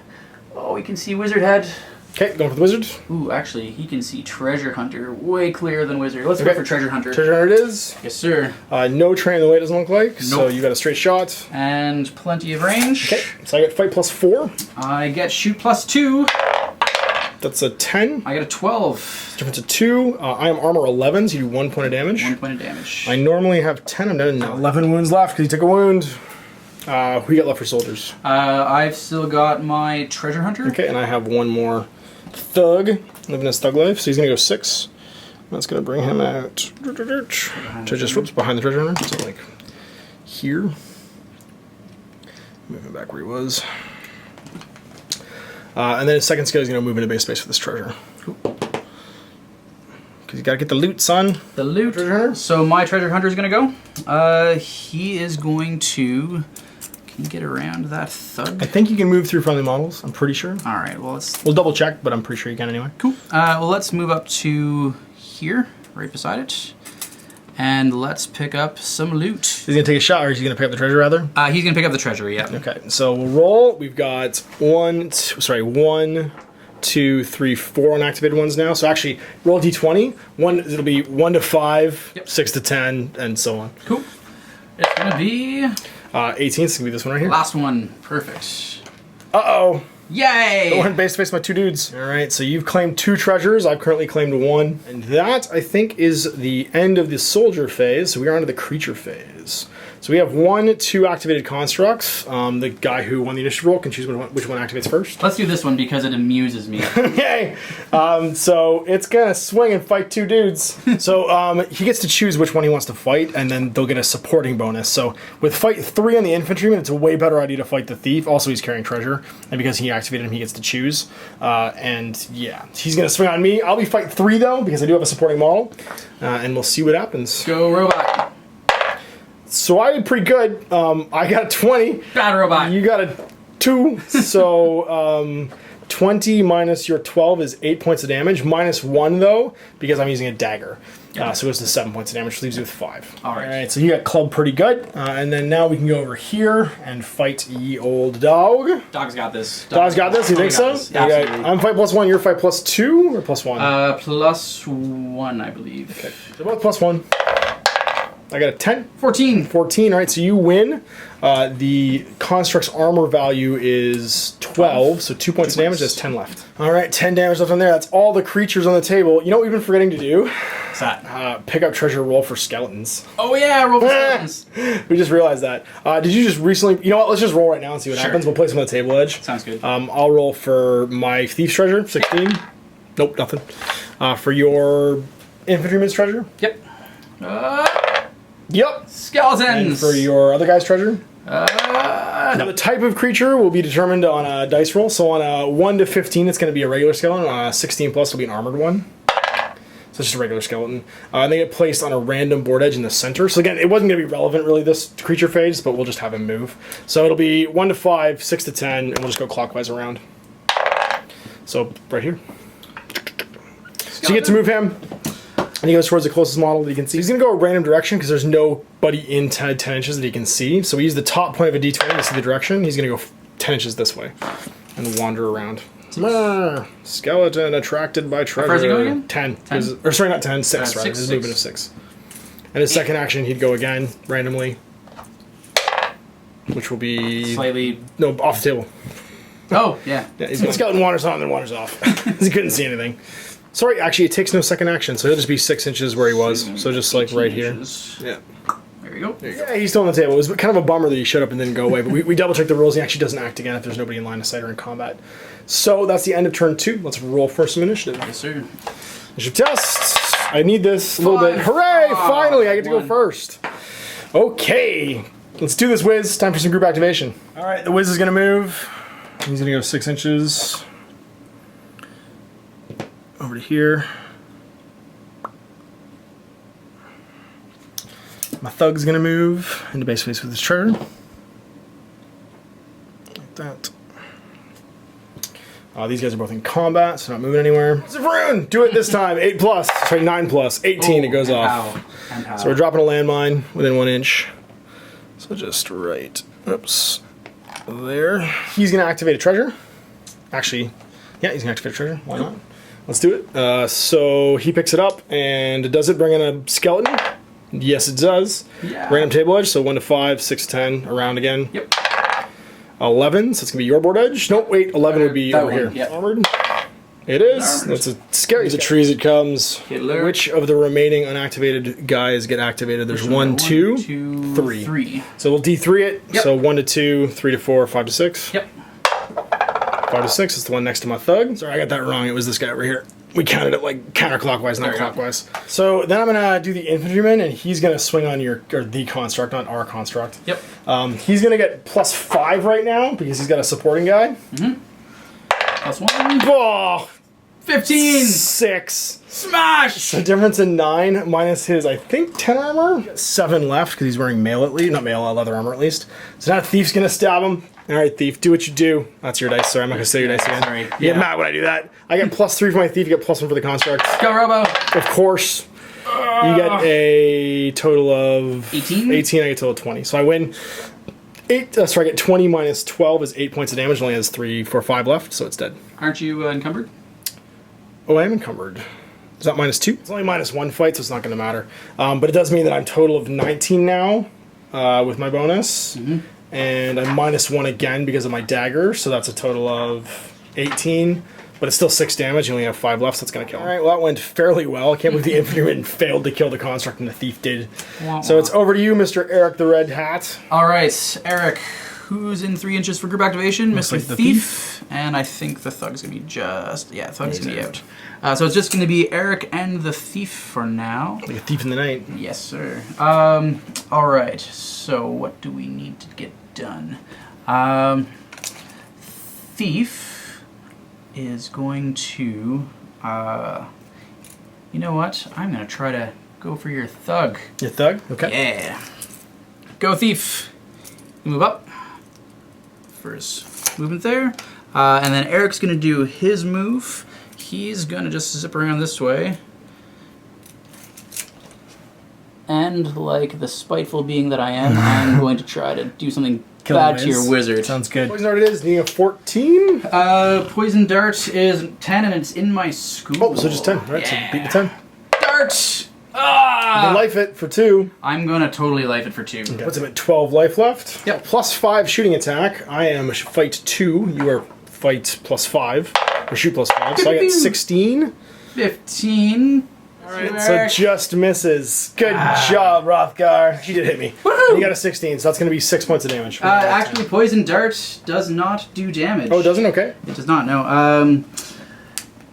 Oh, we can see wizard head. Okay, going for the wizard. Ooh, actually, he can see treasure hunter way clearer than wizard. Let's go for treasure hunter. Treasure hunter it is. Yes, sir. No train in the way, it doesn't look like. Nope. So you got a straight shot. And plenty of range. Okay, so I get fight +4. I get shoot +2. That's a 10. I get a 12. Difference of 2. I am armor 11, so you do 1 point of damage. 1 point of damage. I normally have 10. I'm down to 11 wounds left because he took a wound. Who you got left for soldiers? I've still got my treasure hunter. Okay, and I have one more thug living his thug life, so he's going to go 6. That's going to bring him out to just whoops behind the treasure hunter, so like here. Move him back where he was. And then his second skill is going to move into base space for this treasure. Because you got to get the loot, son. The loot. Treasure hunter? So my treasure hunter is going to go. He is going to... Can you get around that thug? I think you can move through friendly models, I'm pretty sure. All right, well, We'll double check, but I'm pretty sure you can anyway. Cool. Well, let's move up to here, right beside it. And let's pick up some loot. He's going to take a shot, or is he going to pick up the treasure, rather? He's going to pick up the treasure, yeah. Okay, so we'll roll. We've got 1, 2, 3, 4 unactivated ones now. So actually, roll a d20. It'll be 1 to 5, Yep. 6 to 10, and so on. Cool. It's going to be... 18, it's going to be this one right here. Last one. Perfect. Uh-oh. Yay! I went base to face my 2 dudes. All right, so you've claimed 2 treasures. I've currently claimed 1. And that, I think, is the end of the soldier phase. So we are on to the creature phase. So we have 2 activated constructs. The guy who won the initiative roll can choose which one activates first. Let's do this one because it amuses me. Okay. So it's going to swing and fight 2 dudes. So he gets to choose which one he wants to fight, and then they'll get a supporting bonus. So with fight 3 on the infantryman, it's a way better idea to fight the thief. Also, he's carrying treasure, and because he activated him, he gets to choose. And yeah, he's going to swing on me. I'll be fight 3, though, because I do have a supporting model. And we'll see what happens. Go robot. So I did pretty good. I got a 20. Bad robot. You got a 2. So 20 minus your 12 is 8 points of damage. Minus 1, though, because I'm using a dagger. So it goes to 7 points of damage, which leaves you with 5. All right. So you got clubbed pretty good. And then now we can go over here and fight ye old dog. Dog's got this. Dog's got this? You think so? Absolutely. I'm fight +1, you're fight +2 or +1? +1, I believe. Okay. So both +1. I got a 10. 14. 14, all right, so you win. The construct's armor value is 12, so 2 points of damage, that's 10 left. All right, 10 damage left on there. That's all the creatures on the table. You know what we've been forgetting to do? What's that? Pick up treasure, roll for skeletons. Oh yeah, roll for skeletons. We just realized that. Did you just recently... You know what, let's just roll right now and see what Sure. happens. We'll place them on the table edge. Sounds good. I'll roll for my thief's treasure, 16. Nope, nothing. For your infantryman's treasure? Yep. Yep. Skeletons. And for your other guy's treasure? No. The type of creature will be determined on a dice roll. So on a 1 to 15, it's going to be a regular skeleton. On a 16 plus, it'll be an armored one. So It's just a regular skeleton. And they get placed on a random board edge in the center. So again, it wasn't going to be relevant really this creature phase, but we'll just have him move. So it'll be 1 to 5, 6 to 10, and we'll just go clockwise around. So right here. So you get to move him, and he goes towards the closest model that you can see. He's going to go a random direction because there's nobody in 10 inches that he can see. So we use the top point of a d20 to see the direction. He's going to go 10 inches this way and wander around. Skeleton attracted by treasure. How far is he going again? 10. Or sorry, not 10, 6 rather. His movement of 6. And his second action, he'd go again, randomly. Which will be... Slightly... No, off the table. Oh, yeah. The skeleton wanders on and then wanders off. He couldn't see anything. Sorry, actually, it takes no second action, so he'll just be 6 inches where he was. So just like right here. Yeah. There you go. Yeah, he's still on the table. It was kind of a bummer that he showed up and didn't go away, but we double-checked the rules. He actually doesn't act again if there's nobody in line of sight or in combat. So that's the end of turn 2. Let's roll for some initiative. Yes, sir. Initiative test. I need this a little bit. Hooray! Finally, I get to go first. Okay. Let's do this, Wiz. Time for some group activation. All right, the Wiz is going to move. He's going to go 6 inches over to here. My Thug's going to move into base face with his treasure. Like that. These guys are both in combat, so not moving anywhere. Zavroon! Do it this time. 8 plus. Sorry, 9 plus. 18, it goes off. So we're dropping a landmine within 1 inch. So just right. Oops. There. He's going to activate a treasure. Actually, yeah, he's going to activate a treasure. Why not? Let's do it. So he picks it up, and does it bring in a skeleton? Yes, it does. Yeah. Random table edge, so 1 to 5, 6 to 10, around again. Yep. 11, so it's going to be your board edge. Nope, wait, 11 would be over here. Yep. Armored. It is. That's as scary as a tree as it comes. Hitler. Which of the remaining unactivated guys get activated? There's 1, 2, 3. So we'll D3 it. Yep. So 1 to 2, 3 to 4, 5 to 6. Yep. 5 to 6 is the one next to my Thug. Sorry, I got that wrong. It was this guy over here. We counted it like counterclockwise, not clockwise. So then I'm gonna do the infantryman, and he's gonna swing on the construct, not our construct. Yep. He's gonna get +5 right now because he's got a supporting guy. +1. Oh, 15. 6. Smash. So difference in 9 minus his, I think, 10 armor. 7 left because he's wearing mail at least, not mail, leather armor at least. So now Thief's gonna stab him. All right, Thief, do what you do. That's your dice. Sorry, I'm not gonna say your dice again. Sorry. You get mad when I do that. I get +3 for my Thief. You get +1 for the construct. Go, Robo. Of course. You get a total of 18. 18. I get a total of 20. So I win 8. Sorry, I get 20 minus 12 is 8 points of damage. It only has 3, 4, 5 left, so it's dead. Aren't you encumbered? Oh, I am encumbered. Is that -2? It's only -1 fight, so it's not going to matter. But it does mean that I'm total of 19 now with my bonus. And I'm -1 again because of my dagger, so that's a total of 18. But it's still 6 damage. You only have 5 left, so it's going to kill him. All right, well, that went fairly well. I can't believe the infantryman failed to kill the construct and the Thief did. So it's over to you, Mr. Eric the Red Hat. All right, Eric. Who's in 3 inches for group activation? Looks Mr. like the Thief. And I think the Thug's going to be just... Yeah, Thug's going to be out. So it's just going to be Eric and the Thief for now. Like a thief in the night. Yes, sir. All right. So what do we need to get done? Thief is going to... you know what? I'm going to try to go for your Thug. Your Thug? Okay. Yeah. Go, Thief. Move up. First movement there. And then Eric's going to do his move. He's going to just zip around this way. And like the spiteful being that I am, I'm going to try to do something bad to your wizard. Sounds good. Poison Dart it is, needing a 14. Poison Dart is 10 and it's in my school. Oh, so just 10. Right, so beat the 10. Dart! You life it for 2. I'm going to totally life it for 2. Okay. Puts him at 12 life left. Yep. +5 shooting attack. I am fight 2. You are fight +5. Or shoot +5. So I got 16. 15. Alright, so just misses. Good job, Rothgar. She did hit me. Woohoo! You got a 16, so that's going to be 6 points of damage. Actually, Poison Dart does not do damage. Oh, it doesn't? Okay. It does not, no.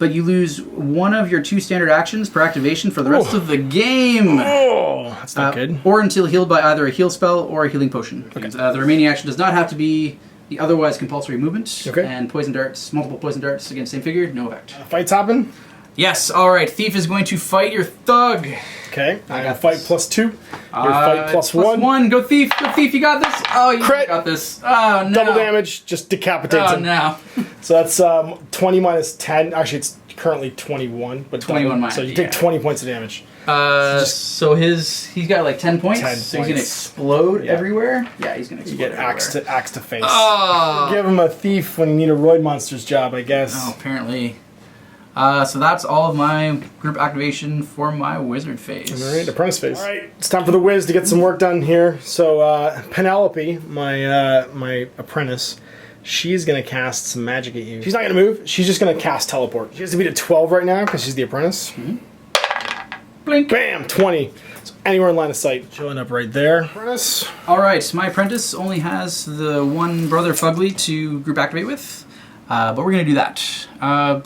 But you lose 1 of your 2 standard actions per activation for the rest of the game. Oh, that's not good. Or until healed by either a heal spell or a healing potion. Okay. The remaining action does not have to be the otherwise compulsory movement. Okay. And poison darts, multiple poison darts against same figure, no effect. Fights happen? Yes. All right. Thief is going to fight your thug. Okay. I got got fight this. +2. Your fight +1. Go Thief. Go Thief. You got this. Oh, you Crit. got this. Oh no. Double damage. Just decapitates Oh him. no. So that's 20 minus 10. Actually, it's currently 21, but 21 double. minus, So you take 20 points of damage. So he's got like 10 points. 10 so he's gonna points. explode everywhere. Yeah, he's gonna You explode. get axe to face. Oh. Give him a thief when you need a Roid Monster's job, I guess. Oh, apparently. So that's all of my group activation for my wizard phase. All right, apprentice phase. All right, it's time for the whiz to get some work done here. So Penelope, my apprentice, she's gonna cast some magic at you. She's not gonna move. She's just gonna cast teleport. She has to beat a 12 right now because she's the apprentice. Blink. Bam, 20. So anywhere in line of sight. Showing up right there. Apprentice. All right, my apprentice only has the one brother Fugly to group activate with, but we're gonna do that.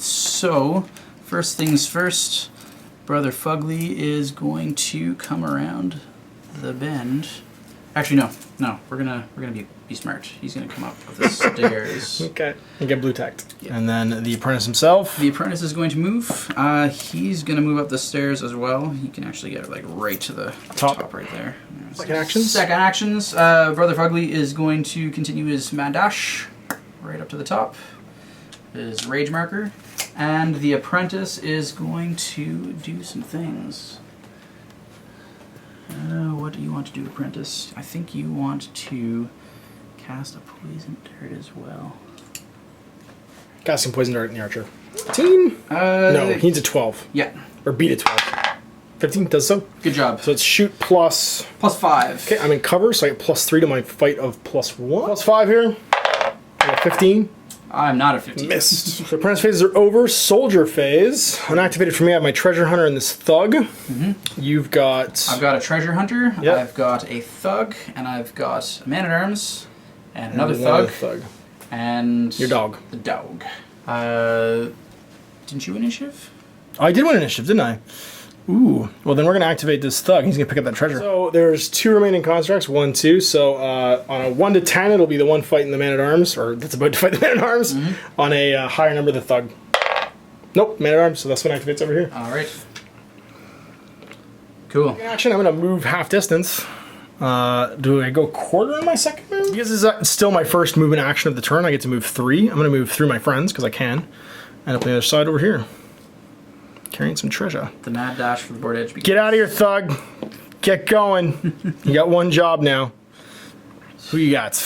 So first things first, brother Fugly is going to come around the bend. Actually, no, we're gonna be smart. He's gonna come up the stairs. Okay. And get blue tacked. Yeah. And then the apprentice himself. The apprentice is going to move. He's going to move up the stairs as well. He can actually get like right to the top right there. Second actions. Second actions. Brother Fugly is going to continue his mad dash right up to the top. His rage marker. And the apprentice is going to do some things. What do you want to do, apprentice? I think you want to cast a poison dart as well. Cast some poison dart in the archer. 15? No, he needs a 12. Yeah. Or beat a 12. 15 does so. Good job. So it's shoot plus... +5. Okay, I'm in cover, so I get +3 to my fight of +1. +5 here. I got 15. I'm not a 15. Missed. The apprentice phases are over. Soldier phase. Unactivated for me, I have my treasure hunter and this thug. You've got... I've got a treasure hunter, Yep. I've got a thug, and I've got a man-at-arms, and another thug, and... Your dog. The dog. Didn't you initiative? Oh, I did win initiative, didn't I? Ooh. Well, then we're going to activate this thug. He's going to pick up that treasure. So there's 2 remaining constructs. 1, 2. So on a 1 to 10, it'll be the one fighting the man-at-arms, or that's about to fight the man-at-arms. On a higher number, the thug. Nope, man-at-arms, so that's what activates over here. Alright. Cool. Action, I'm going to move half distance. Do I go quarter in my second move? Because this is still my first movement action of the turn, I get to move 3. I'm going to move through my friends, because I can. And up on the other side over here. Carrying some treasure. The mad dash for the board edge. Get out of here, thug. Get going. You got one job now. Who you got?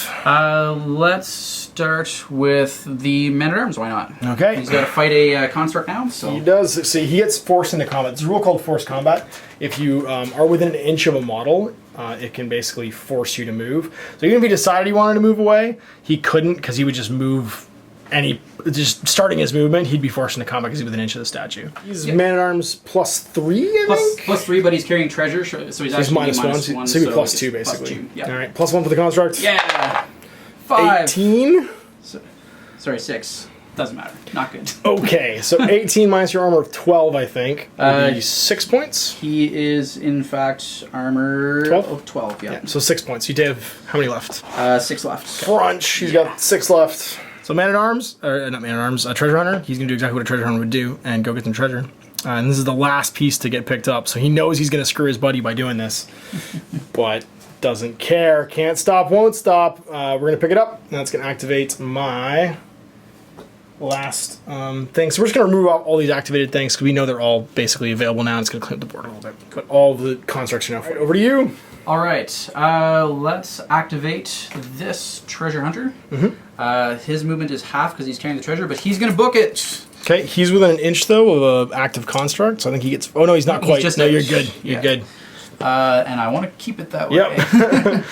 Let's start with the man-at-arms, why not? Okay. He's got to fight a construct now, so... He does. See, he gets forced into combat. It's a rule called forced combat. If you are within an inch of a model, it can basically force you to move. So even if he decided he wanted to move away, he couldn't because he would just move just starting his movement, he'd be forced into combat because he's within an inch of the statue. He's man-at-arms +3, I think? +3, but he's carrying treasure, so he's actually minus -1. one, so he'd be it's +2, basically. +2, yeah. All right, +1 for the construct. Yeah! 5. 18. Sorry, 6. Doesn't matter. Not good. Okay, so 18 minus your armor of 12, I think. Would be 6 points? He is, in fact, armor 12? of 12, yeah. So 6 points. You did have how many left? 6 left. Crunch. He's got 6 left. So man-at-arms, or not man-at-arms, a treasure hunter. He's going to do exactly what a treasure hunter would do and go get some treasure. And this is the last piece to get picked up. So he knows he's going to screw his buddy by doing this. But doesn't care. Can't stop, won't stop. We're going to pick it up. And that's going to activate my last thing. So we're just going to remove out all these activated things because we know they're all basically available now. And it's going to clean up the board a little bit. But all the constructs are now. Right, over to you. All right, let's activate this treasure hunter. His movement is half because he's carrying the treasure, but he's going to book it. Okay, he's within an inch, though, of an active construct, so I think he gets... Oh, no, he's not quite. Just no, an you're inch. good. You're good. And I want to keep it that way. Yep.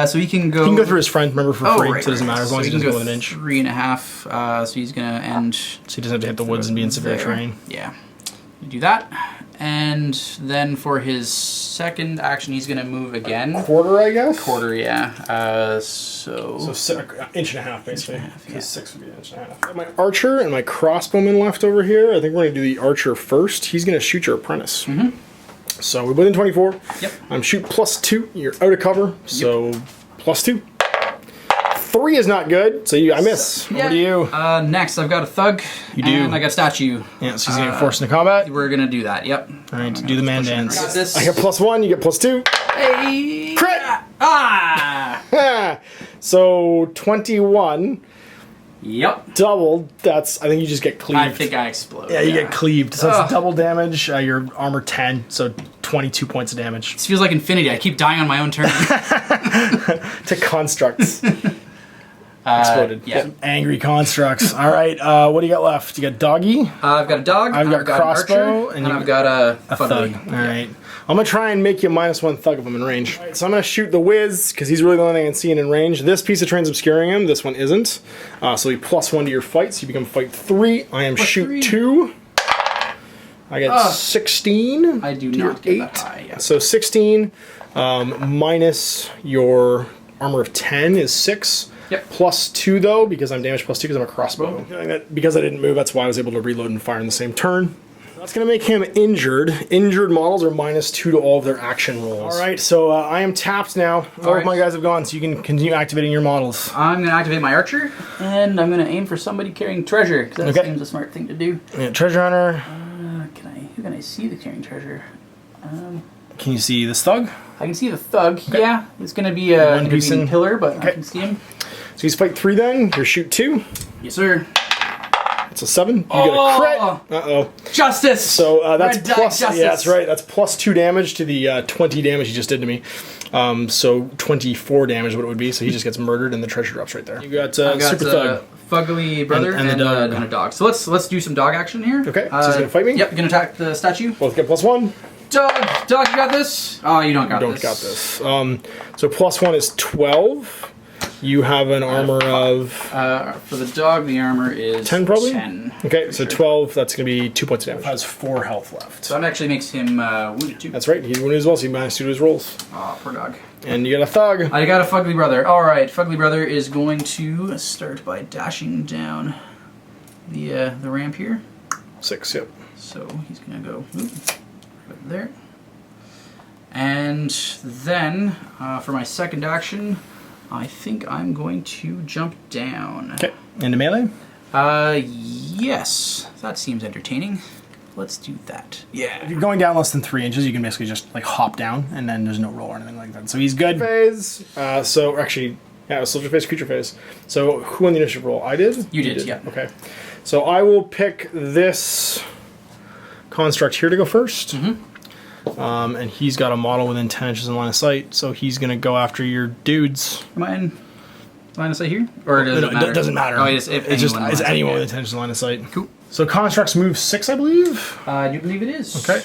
So he can go... He can go through his friend, remember, for free, right, so it doesn't matter as long as he doesn't go within an inch. 3.5, so he's going to end... So he doesn't have to hit the woods and be in severe terrain. Yeah. You do that. And then for his second action, he's going to move again. Quarter, I guess? Quarter, yeah. So inch and a half, basically. yeah. 6 would be an inch and a half. I have my archer and my crossbowman left over here. I think we're going to do the archer first. He's going to shoot your apprentice. So we're within 24. Yep. I'm shoot +2. You're out of cover, so +2. 3 is not good, so I miss. Yeah. Over to you. Next, I've got a thug. You do. And I got a statue. Yeah, so he's going to get forced into combat. We're going to do that, yep. All right, do the man dance. Got this. I get +1, you get +2. Hey! Crit! Ah! So 21 Yep. doubled. That's, I think you just get cleaved. I think I explode. Yeah, you get cleaved. So it's double damage. Your armor 10, so 22 points of damage. This feels like infinity. I keep dying on my own turn. To constructs. Exploded. Yeah. Some angry constructs. All right, what do you got left? You got doggy? I've got a dog. I've got an crossbow, archer, and and I've got a thug. fugly. All right. I'm going to try and make you -1 thug if I'm in range. All right, so I'm going to shoot the whiz, because he's really the only thing I can see in range. This piece of terrain's obscuring him. This one isn't. So he +1 to your fight, so you become fight 3. I am shoot 3. 2. I get 16. I do to your not get that high. Yeah. So 16 minus your armor of 10 is 6. Yep. +2 though, because I'm damage +2 because I'm a crossbow. Because I didn't move, that's why I was able to reload and fire in the same turn. That's going to make him injured. Injured models are -2 to all of their action rolls. All right, so I am tapped now. All of my guys have gone, so you can continue activating your models. I'm going to activate my archer, and I'm going to aim for somebody carrying treasure, because that seems a smart thing to do. Yeah, treasure hunter. Who can I see the carrying treasure? Can you see this thug? I can see the thug. Okay. Yeah, it's going to be a intervening pillar, but I can see him. So he's fight 3 then. You're shoot 2. Yes, sir. It's a 7. You get a crit. Uh-oh. Justice! So that's Red die plus, justice. yeah, that's right. That's +2 damage to the 20 damage he just did to me. So 24 damage is what it would be. So he just gets murdered and the treasure drops right there. You got, super thug. Fugly brother and a dog. So let's do some dog action here. Okay, so he's gonna fight me? Yep, you're gonna attack the statue. Both get +1. Dog, you got this? Oh, you don't got this. Don't got this. So +1 is 12. You have an armor of... for the dog, the armor is 10 probably? 10. Okay, so 12, that's going to be 2 points of damage. Has 4 health left. So that actually makes him wounded too. That's right, he's wounded as well, so he -2 to his rolls. Oh, poor dog. And you got a thug. I got a fugly brother. Alright, fugly brother is going to start by dashing down the ramp here. 6, yep. So he's going to go right there. And then, for my second action... I think I'm going to jump down. Okay, into melee? Yes. That seems entertaining. Let's do that. Yeah. If you're going down less than 3 inches, you can basically just like hop down, and then there's no roll or anything like that. So he's good. Phase. So actually, yeah, it was soldier phase, creature phase. So who won the initiative roll? I did? You did, yeah. Okay. So I will pick this construct here to go first. Mm-hmm. And he's got a model within 10 inches in line of sight, so he's going to go after your dudes. Am I in line of sight here? Or does it matter? It doesn't matter. Oh, it's anyone within 10 inches in line of sight. Cool. So constructs move 6, I believe? I do believe it is. Okay.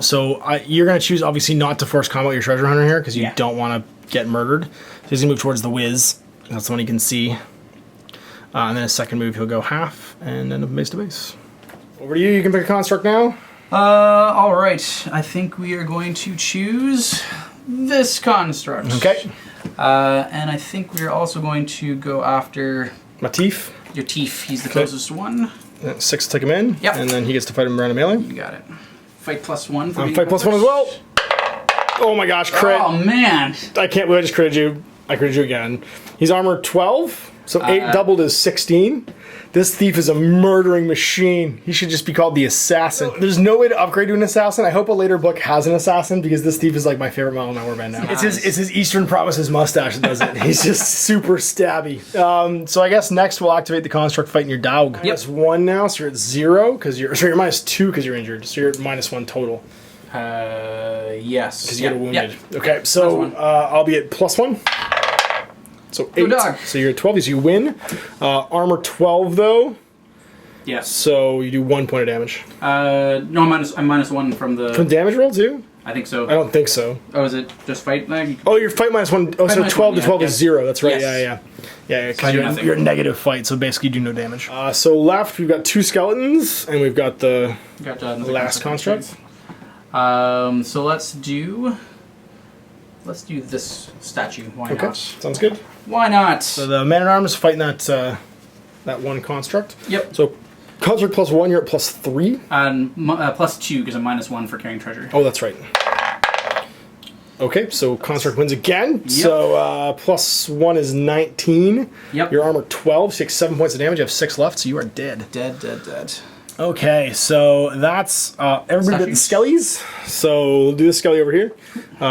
So you're going to choose, obviously, not to force combat your treasure hunter here, because you don't want to get murdered. So he's going to move towards the whiz. That's the one he can see. And then his second move, he'll go half, and then base to base. Over to you. You can pick a construct now. Alright. I think we are going to choose this construct. Okay. And I think we're also going to go after... Matif. Your Teef. He's the closest one. 6 to take him in. Yep. And then he gets to fight him around a melee. You got it. Fight +1 for Fight +1 as well. Oh my gosh, crit. Oh man. I can't believe I just critted you. I critted you again. He's armor 12, so 8 doubled is 16. This thief is a murdering machine. He should just be called the assassin. There's no way to upgrade to an assassin. I hope a later book has an assassin, because this thief is like my favorite model warband now. It's his Eastern Promises mustache that does it. He's just super stabby. So I guess next we'll activate the construct fighting your dog. Yep. -1 now, so you're at 0 because you're -2 because you're injured. So you're at -1 total. Yes. Because you get a wounded. Yep. Okay, so I'll be at +1. So 8. Dog. So you're at 12, so you win. Armor 12 though. Yes. So you do 1 point of damage. No, I'm -1 from the... From damage roll too? I think so. I don't think so. Oh, is it just fight lag? Oh, your fight -1. Oh, so 12 to 12 is 0. That's right. Yes. Yeah, because you're negative fight, so basically you do no damage. So left, we've got 2 skeletons, and we've got the last construct. So let's do this statue. Why not? Sounds good. Why not? So the man-at-arms fighting that one construct. Yep. So construct +1, you're at +3. And +2 because I'm -1 for carrying treasure. Oh, that's right. Okay, so Construct wins again. Yep. So +1 is 19. Yep. Your armor 12, so you take 7 points of damage. You have 6 left, so you are dead. Dead. Okay, so that's everybody but the Skellies. So we'll do the Skelly over here.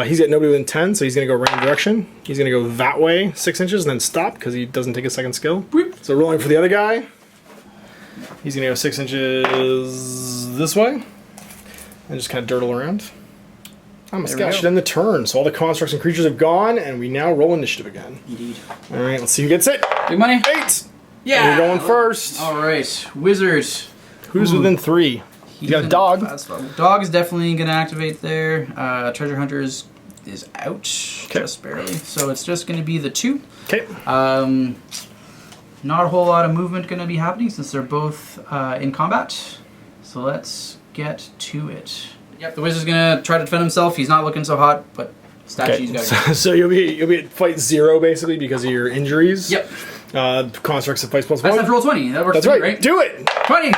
He's got nobody within 10, so he's going to go random direction. He's going to go that way 6 inches and then stop because he doesn't take a second skill. Boop. So rolling for the other guy. He's going to go 6 inches this way and just kind of dirtle around. I'm a Scout. Should end the turn. So all the constructs and creatures have gone, and we now roll initiative again. Indeed. All right, let's see who gets it. Big money. 8. Yeah. And you're going first. All right, Wizards. Who's within 3? You got a dog. Dog is definitely going to activate there. Treasure Hunter is out just barely, so it's just going to be the 2. Okay. Not a whole lot of movement going to be happening since they're both in combat. So let's get to it. Yep, the Wizard's gonna try to defend himself. He's not looking so hot, but statue's gotta go. So you'll be at fight 0 basically because of your injuries. Yep. Constructs at fight +1. I have to roll 20. That works. That's right. Do it. 20.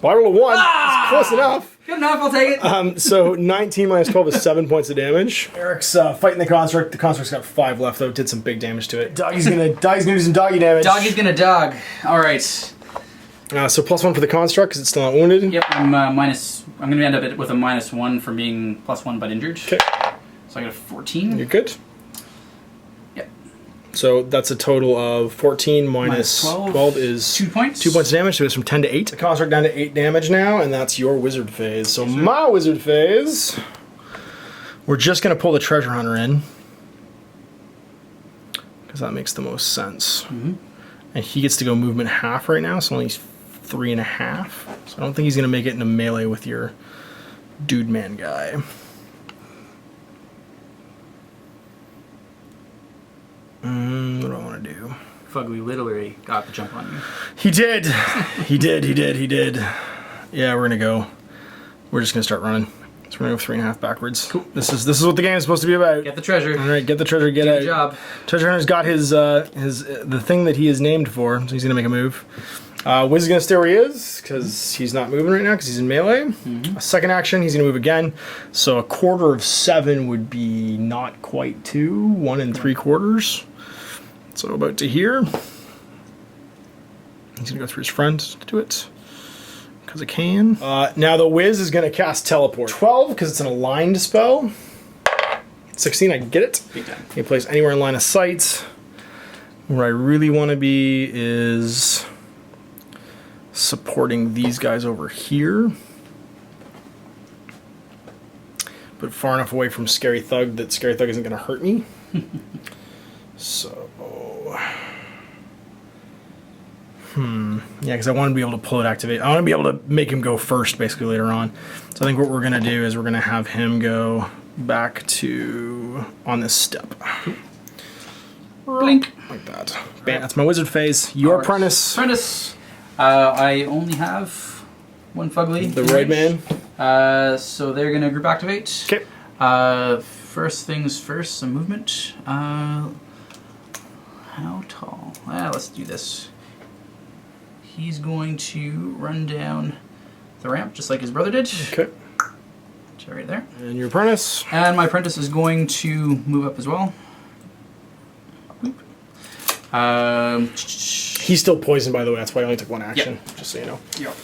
Well, I rolled a 1. It's close enough. Good enough. I'll take it. So 19 minus 12 is 7 points of damage. Eric's fighting the construct. The construct's got 5 left though. Did some big damage to it. Doggy's gonna do some doggy damage. Doggy's gonna dog. All right. So +1 for the construct because it's still not wounded. Yep. I'm going to end up with a -1 from being +1 but injured. Okay. So I got a 14. You're good. Yep. So that's a total of 14 minus 12 is 2 points. 2 points of damage. So it's from 10 to 8. The construct down to 8 damage now, and that's your wizard phase. So my wizard phase, we're just going to pull the treasure hunter in because that makes the most sense. Mm-hmm. And he gets to go movement half right now, so only 3.5. So I don't think he's going to make it into melee with your dude man guy. What do I want to do? Fugly literally got the jump on you. He did. He did. Yeah, we're going to go. We're just going to start running. So we're going to go 3.5 backwards. Cool. This is what the game is supposed to be about. Get the treasure. All right, get the treasure. Get out. Good job. Treasure hunter's got his the thing that he is named for, so he's going to make a move. Wiz is going to stay where he is, because he's not moving right now, because he's in melee. Mm-hmm. A second action, he's going to move again. So a quarter of 7 would be not quite 2, 1 3/4. So about to here. He's going to go through his friend to do it, because it can. Now the Wiz is going to cast Teleport. 12, because it's an aligned spell. 16, I can get it. Big time. You can place anywhere in line of sight. Where I really want to be is supporting these guys over here, but far enough away from Scary Thug that Scary Thug isn't going to hurt me. So, yeah, because I want to be able to pull it activate. I want to be able to make him go first, basically, later on. So I think what we're going to do is we're going to have him go back to on this step. Blink. Like that. Bam. That's my wizard phase. Your apprentice. Apprentice. I only have 1 fugly. The right man. So they're going to group activate. Okay. First things first, some movement. How tall? Let's do this. He's going to run down the ramp just like his brother did. Okay. So right there. And your apprentice. And my apprentice is going to move up as well. He's still poisoned, by the way. That's why I only took 1 action. Yep. Just so you know. Yep.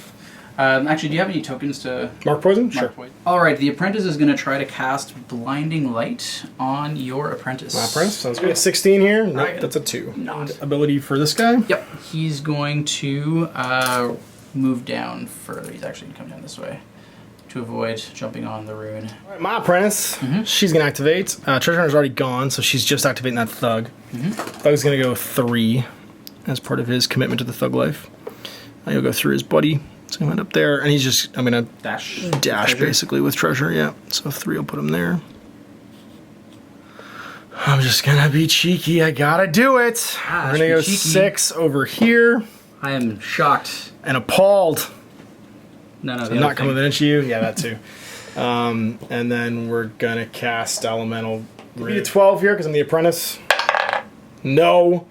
Actually, do you have any tokens to mark poison? Sure. Poison. All right. The apprentice is going to try to cast blinding light on your apprentice. My apprentice sounds good. 16 here. Nope, right. That's a 2. Not ability for this guy. Yep. He's going to move down further. He's actually going to come down this way to avoid jumping on the rune. All right, my apprentice. She's going to activate. Treasure Hunter's already gone, so she's just activating that thug. Thug's going to go 3 as part of his commitment to the thug life. He'll go through his buddy. So he went up there, and he's just, I'm going to dash basically with treasure, yeah. So 3 will put him there. I'm just going to be cheeky. I got to do it. We're going to go cheeky. 6 over here. I am shocked. And appalled. No, so I'm not coming within you. Yeah, that too. And then we're going to cast Elemental. Give me a 12 here, because I'm the apprentice. No.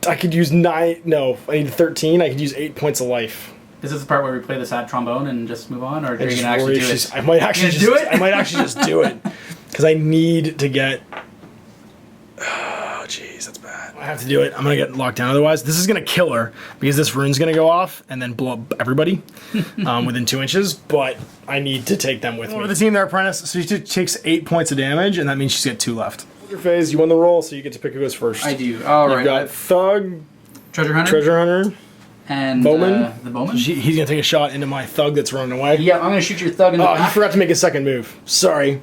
I could use 9. No, I need 13. I could use 8 points of life. Is this the part where we play the sad trombone and just move on, or are you gonna actually do it? I might actually just do it. I might actually just do it. Because I need to get... Oh, jeez, that's bad. I have to do it. I'm going to get locked down otherwise. This is going to kill her, because this rune's going to go off and then blow up everybody within 2 inches, but I need to take them with me. Over the team there, Apprentice. So she takes 8 points of damage, and that means she's got 2 left. Your phase, you won the roll, so you get to pick who goes first. I do. All right. You've got Thug, Treasure Hunter. Treasure Hunter, and Bowman. The Bowman. He's going to take a shot into my Thug that's running away. Yeah, I'm going to shoot your Thug in the back. Oh, you forgot to make a second move. Sorry.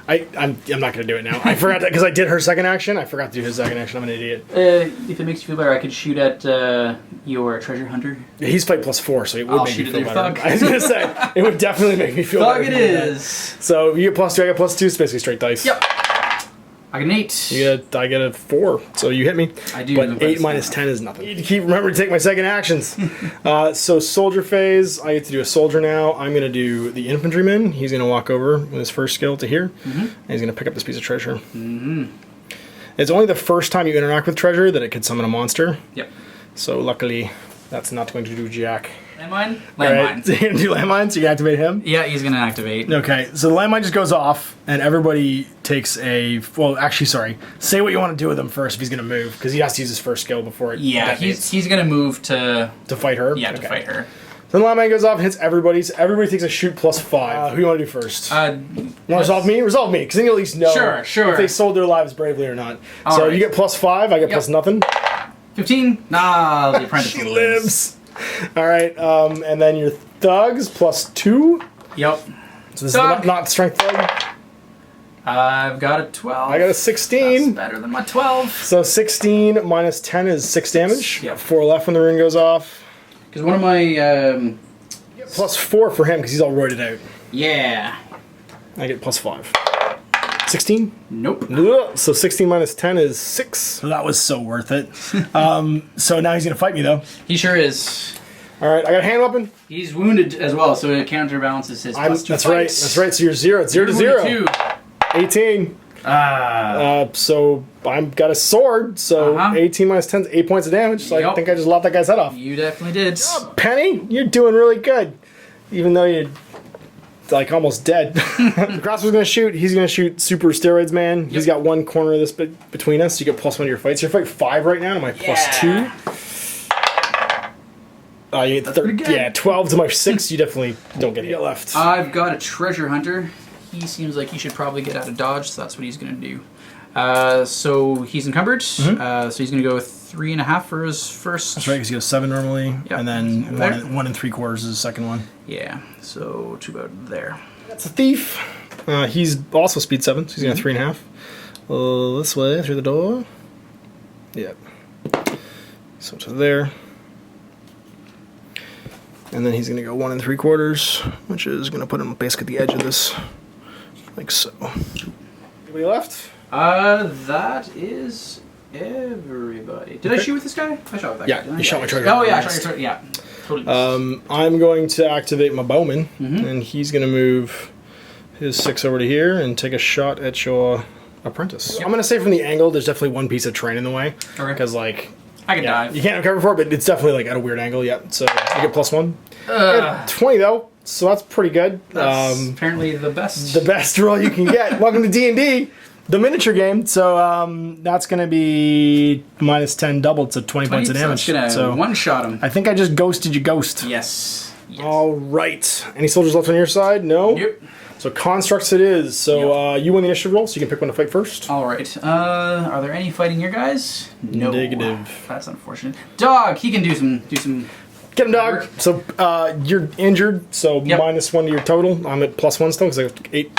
I'm not going to do it now. I forgot that because I did her second action. I forgot to do his second action. I'm an idiot. If it makes you feel better, I could shoot at your Treasure Hunter. Yeah, he's fight +4, so it would make me feel better. Thug. I was going to say, it would definitely make me feel better. Thug it is. So you get +2, I get +2. It's basically straight dice. Yep. I get an 8. I get a 4, so you hit me. I do. But 8 minus 10 is nothing. I need to remember to take my second actions. So soldier phase, I get to do a soldier now. I'm going to do the infantryman. He's going to walk over with his first skill to here. And he's going to pick up this piece of treasure. It's only the first time you interact with treasure that it could summon a monster. Yep. So luckily, that's not going to do jack. Landmine? Landmine. Right. You're going to do landmine, so you can activate him? Yeah, he's going to activate. Okay, so the landmine just goes off, and everybody takes a... Well, actually, sorry. Say what you want to do with him first if he's going to move, because he has to use his first skill before it... Yeah, he's going to move to... To fight her? Yeah, to fight her. So the landmine goes off and hits everybody, so everybody takes a shoot +5. Who do you want to do first? You want to resolve me? Resolve me, because then you at least know if they sold their lives bravely or not. So you get +5, I get plus nothing. 15? Nah, the apprentice She lives. All right, and then your thugs +2. Yep. So this is not strength thug. I've got a 12. I got a 16. That's better than my 12. So 16 minus 10 is 6 damage. Yep. 4 left when the rune goes off. Because one of my... +4 for him because he's all roided out. Yeah. I get +5. 16? Nope. So 16 minus 10 is 6. So that was so worth it. So now he's going to fight me, though. He sure is. All right, I got a hand weapon. He's wounded as well, so it counterbalances his +2 That's fights. right. That's right. So you're 0. It's 0 to 0. 18. So I've got a sword. So 18 minus 10 is 8 points of damage. So I think I just lopped that guy's head off. You definitely did. Oh, Penny, you're doing really good. Even though you're like almost dead. The crossbow's gonna shoot. He's gonna shoot super steroids, man. Yep. He's got one corner of this bit between us. So you get +1 to your fights. You're fight 5 right now. To my +2. You get 12 to my 6. You definitely don't get hit left. I've got a treasure hunter. He seems like he should probably get out of dodge, so that's what he's gonna do. So he's encumbered. So he's gonna go 3.5 for his first. That's right, because he goes 7 normally, and then 1 3/4 is his second one. Yeah. So to about there. That's a thief. He's also speed 7, so he's gonna 3.5. This way through the door. Yep. So to there. And then he's going to go 1 3/4, which is going to put him basically at the edge of this, like so. Anybody left? That is everybody. Did I shoot with this guy? I shot with that guy. You shot my treasure. Oh yeah, I shot your treasure. Yeah, totally. I'm going to activate my bowman, and he's going to move his 6 over to here and take a shot at your apprentice. Yep. I'm going to say from the angle, there's definitely one piece of terrain in the way, because like. I can dive. You can't recover for it, but it's definitely like at a weird angle. Yep. So you get +1. 20 though, so that's pretty good. That's apparently the best. The best roll you can get. Welcome to D&D, the miniature game. So that's going to be -10 doubled, so 20 points of damage. So one-shot him. I think I just ghosted you, ghost. Yes. All right. Any soldiers left on your side? No. Yep. So constructs it is. So you win the initiative roll, so you can pick one to fight first. All right. Are there any fighting your guys? No. Negative. That's unfortunate. Dog, he can do some. Get him, dog. So you're injured, so -1 to your total. I'm at +1 still because I have 8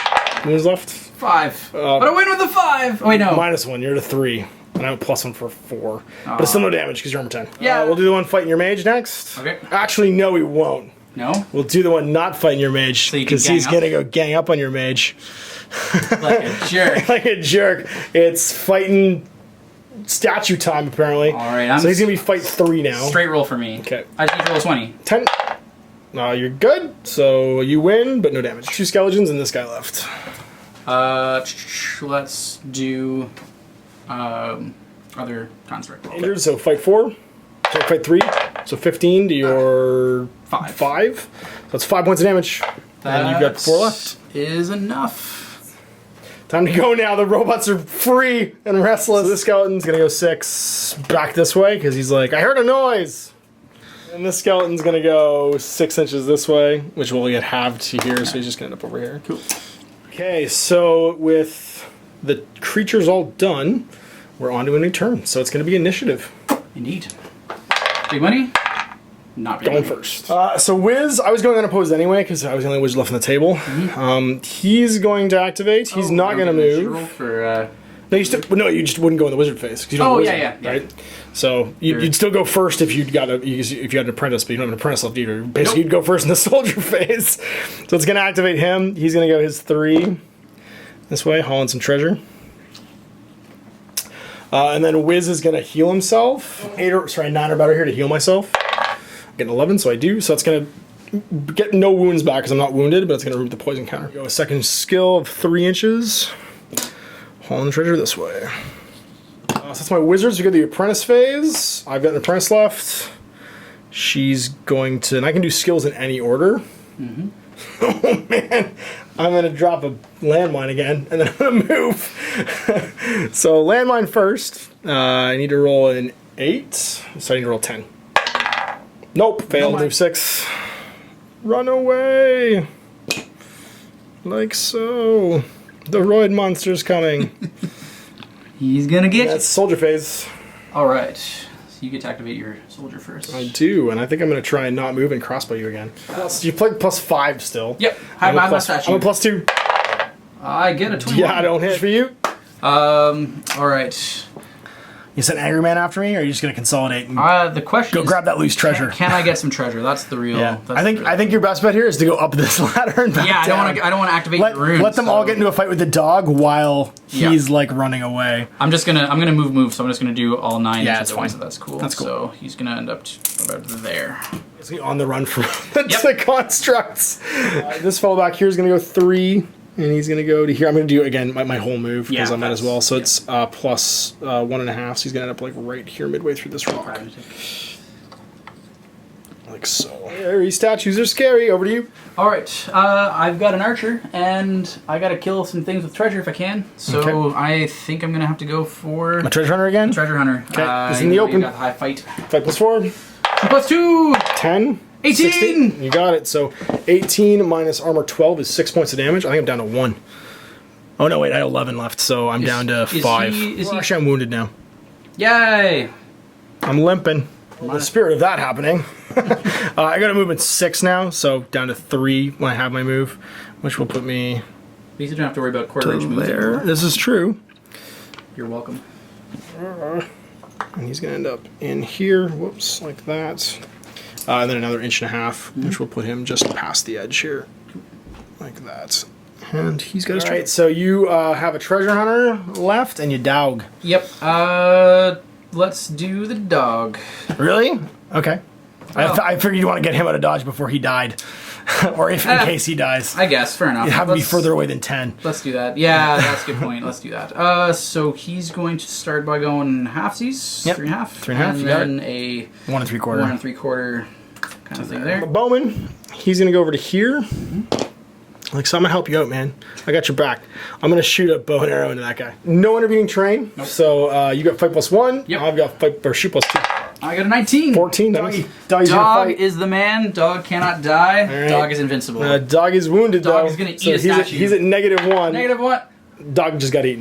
wounds left. 5. But I win with a 5. Oh wait, no. -1. You're at a 3, and I'm at +1 for 4. But it's still no damage because you're armor 10. Yeah. We'll do the one fighting your mage next. Okay. Actually, no, we won't. No? We'll do the one not fighting your mage, because he's going to go gang up on your mage. Like a jerk. Like a jerk. It's fighting statue time, apparently. All right. So he's going to be fight 3 now. Straight roll for me. Okay. I just need to roll 20. 10. You're good. So you win, but no damage. 2 skeletons and this guy left. Let's do other construct roll. Injured, so fight 4. So fight 3. So 15 to your 5. So that's 5 points of damage. And you've got 4 left. Is enough. Time to go now. The robots are free and restless. So this skeleton's gonna go 6 back this way because he's like, I heard a noise. And this skeleton's gonna go 6 inches this way, which will get halved to here, so he's just gonna end up over here. Cool. Okay, so with the creatures all done, we're on to a new turn. So it's gonna be initiative. Indeed. Big money? Not big Going money. first. So Wiz, I was going unopposed anyway because I was the only wizard left on the table. He's going to activate. He's not going to move. Roll for, No, you just wouldn't go in the wizard phase. 'Cause you don't have a wizard, right? So you'd still go first if you had an apprentice, but you don't have an apprentice left either. Basically, you'd go first in the soldier phase. So it's going to activate him. He's going to go his 3 this way, hauling some treasure. And then Wiz is going to heal himself. 9 or better here to heal myself. Getting 11, so I do. So it's going to get no wounds back because I'm not wounded, but it's going to root the poison counter. Go a second skill of 3 inches. Hauling the treasure this way. So that's my wizards. We got the apprentice phase. I've got an apprentice left. She's going to, and I can do skills in any order. Oh man, I'm going to drop a landmine again, and then I'm going to move. So landmine first. I need to roll an 8, so I need to roll 10. Nope, failed. Move 6. Run away. Like so. The roid monster's coming. He's gonna get That's soldier phase. Alright. So you get to activate your soldier first. I do, and I think I'm going to try and not move and crossbow you again. You play +5 still. Yep. I'm a +2. I get a 21. Yeah, I don't hit for you. Alright. You sent Angry Man after me, or are you just going to consolidate and The question go is, grab that loose treasure? Can I get some treasure? That's the real. Yeah. That's I think your best bet here is to go up this ladder and back Yeah, down. I don't want to activate the runes. Let them all get into a fight with the dog while he's like running away. I'm gonna move, so I'm just gonna do all 9 Yeah, inches that's at fine. once, so that's cool. That's cool. So he's gonna end up about there. Is he on the run from the constructs? This fellow back here is going to go 3, and he's going to go to here. I'm going to do, again, my whole move, because I'm at as well. So it's plus 1.5, so he's going to end up like right here midway through this rock. Like so. These statues are scary. Over to you. Alright, I've got an archer, and I gotta kill some things with treasure if I can. So I think I'm gonna have to go for My treasure hunter again? treasure hunter. Okay, this is in the open. Got high fight. Fight +4. +2! 10. 18! 16. You got it. So 18 minus armor 12 is 6 points of damage. I think I'm down to 1. Oh no, wait, I have 11 left, so I'm down to 5. Actually, I'm wounded now. Yay! I'm limping. The spirit of that happening. I got a movement 6 now, so down to 3 when I have my move, which will put me At least you don't have to worry about quarter range moves there. anymore. This is true. You're welcome. And he's going to end up in here. Whoops, like that. And then another 1.5 inches, which will put him just past the edge here. Like that. And he's got his Alright, so you have a treasure hunter left, and you dog. Yep. Let's do the dog. Really? Okay. Well, I figured you want to get him out of dodge before he died. Or if in case he dies. I guess, fair enough. You have to be further away than 10. Let's do that. Yeah, that's a good point. Let's do that. So he's going to start by going halfsies. Yep. 3.5. 3.5, you got and then a 1 3/4. 1 3/4 kind of thing there. Bowman, he's going to go over to here. Like, so I'm going to help you out, man. I got your back. I'm going to shoot a bow and arrow into that guy. No intervening terrain. Nope. So you got fight +1. Yep. I've got shoot +2. I got a 19. 14. Doggy. Doggy's Dog is the man. Dog cannot die. Right. Dog is invincible. Dog is wounded, Dog though. is going to so eat a statue. He's at -1. Negative what? Dog just got eaten.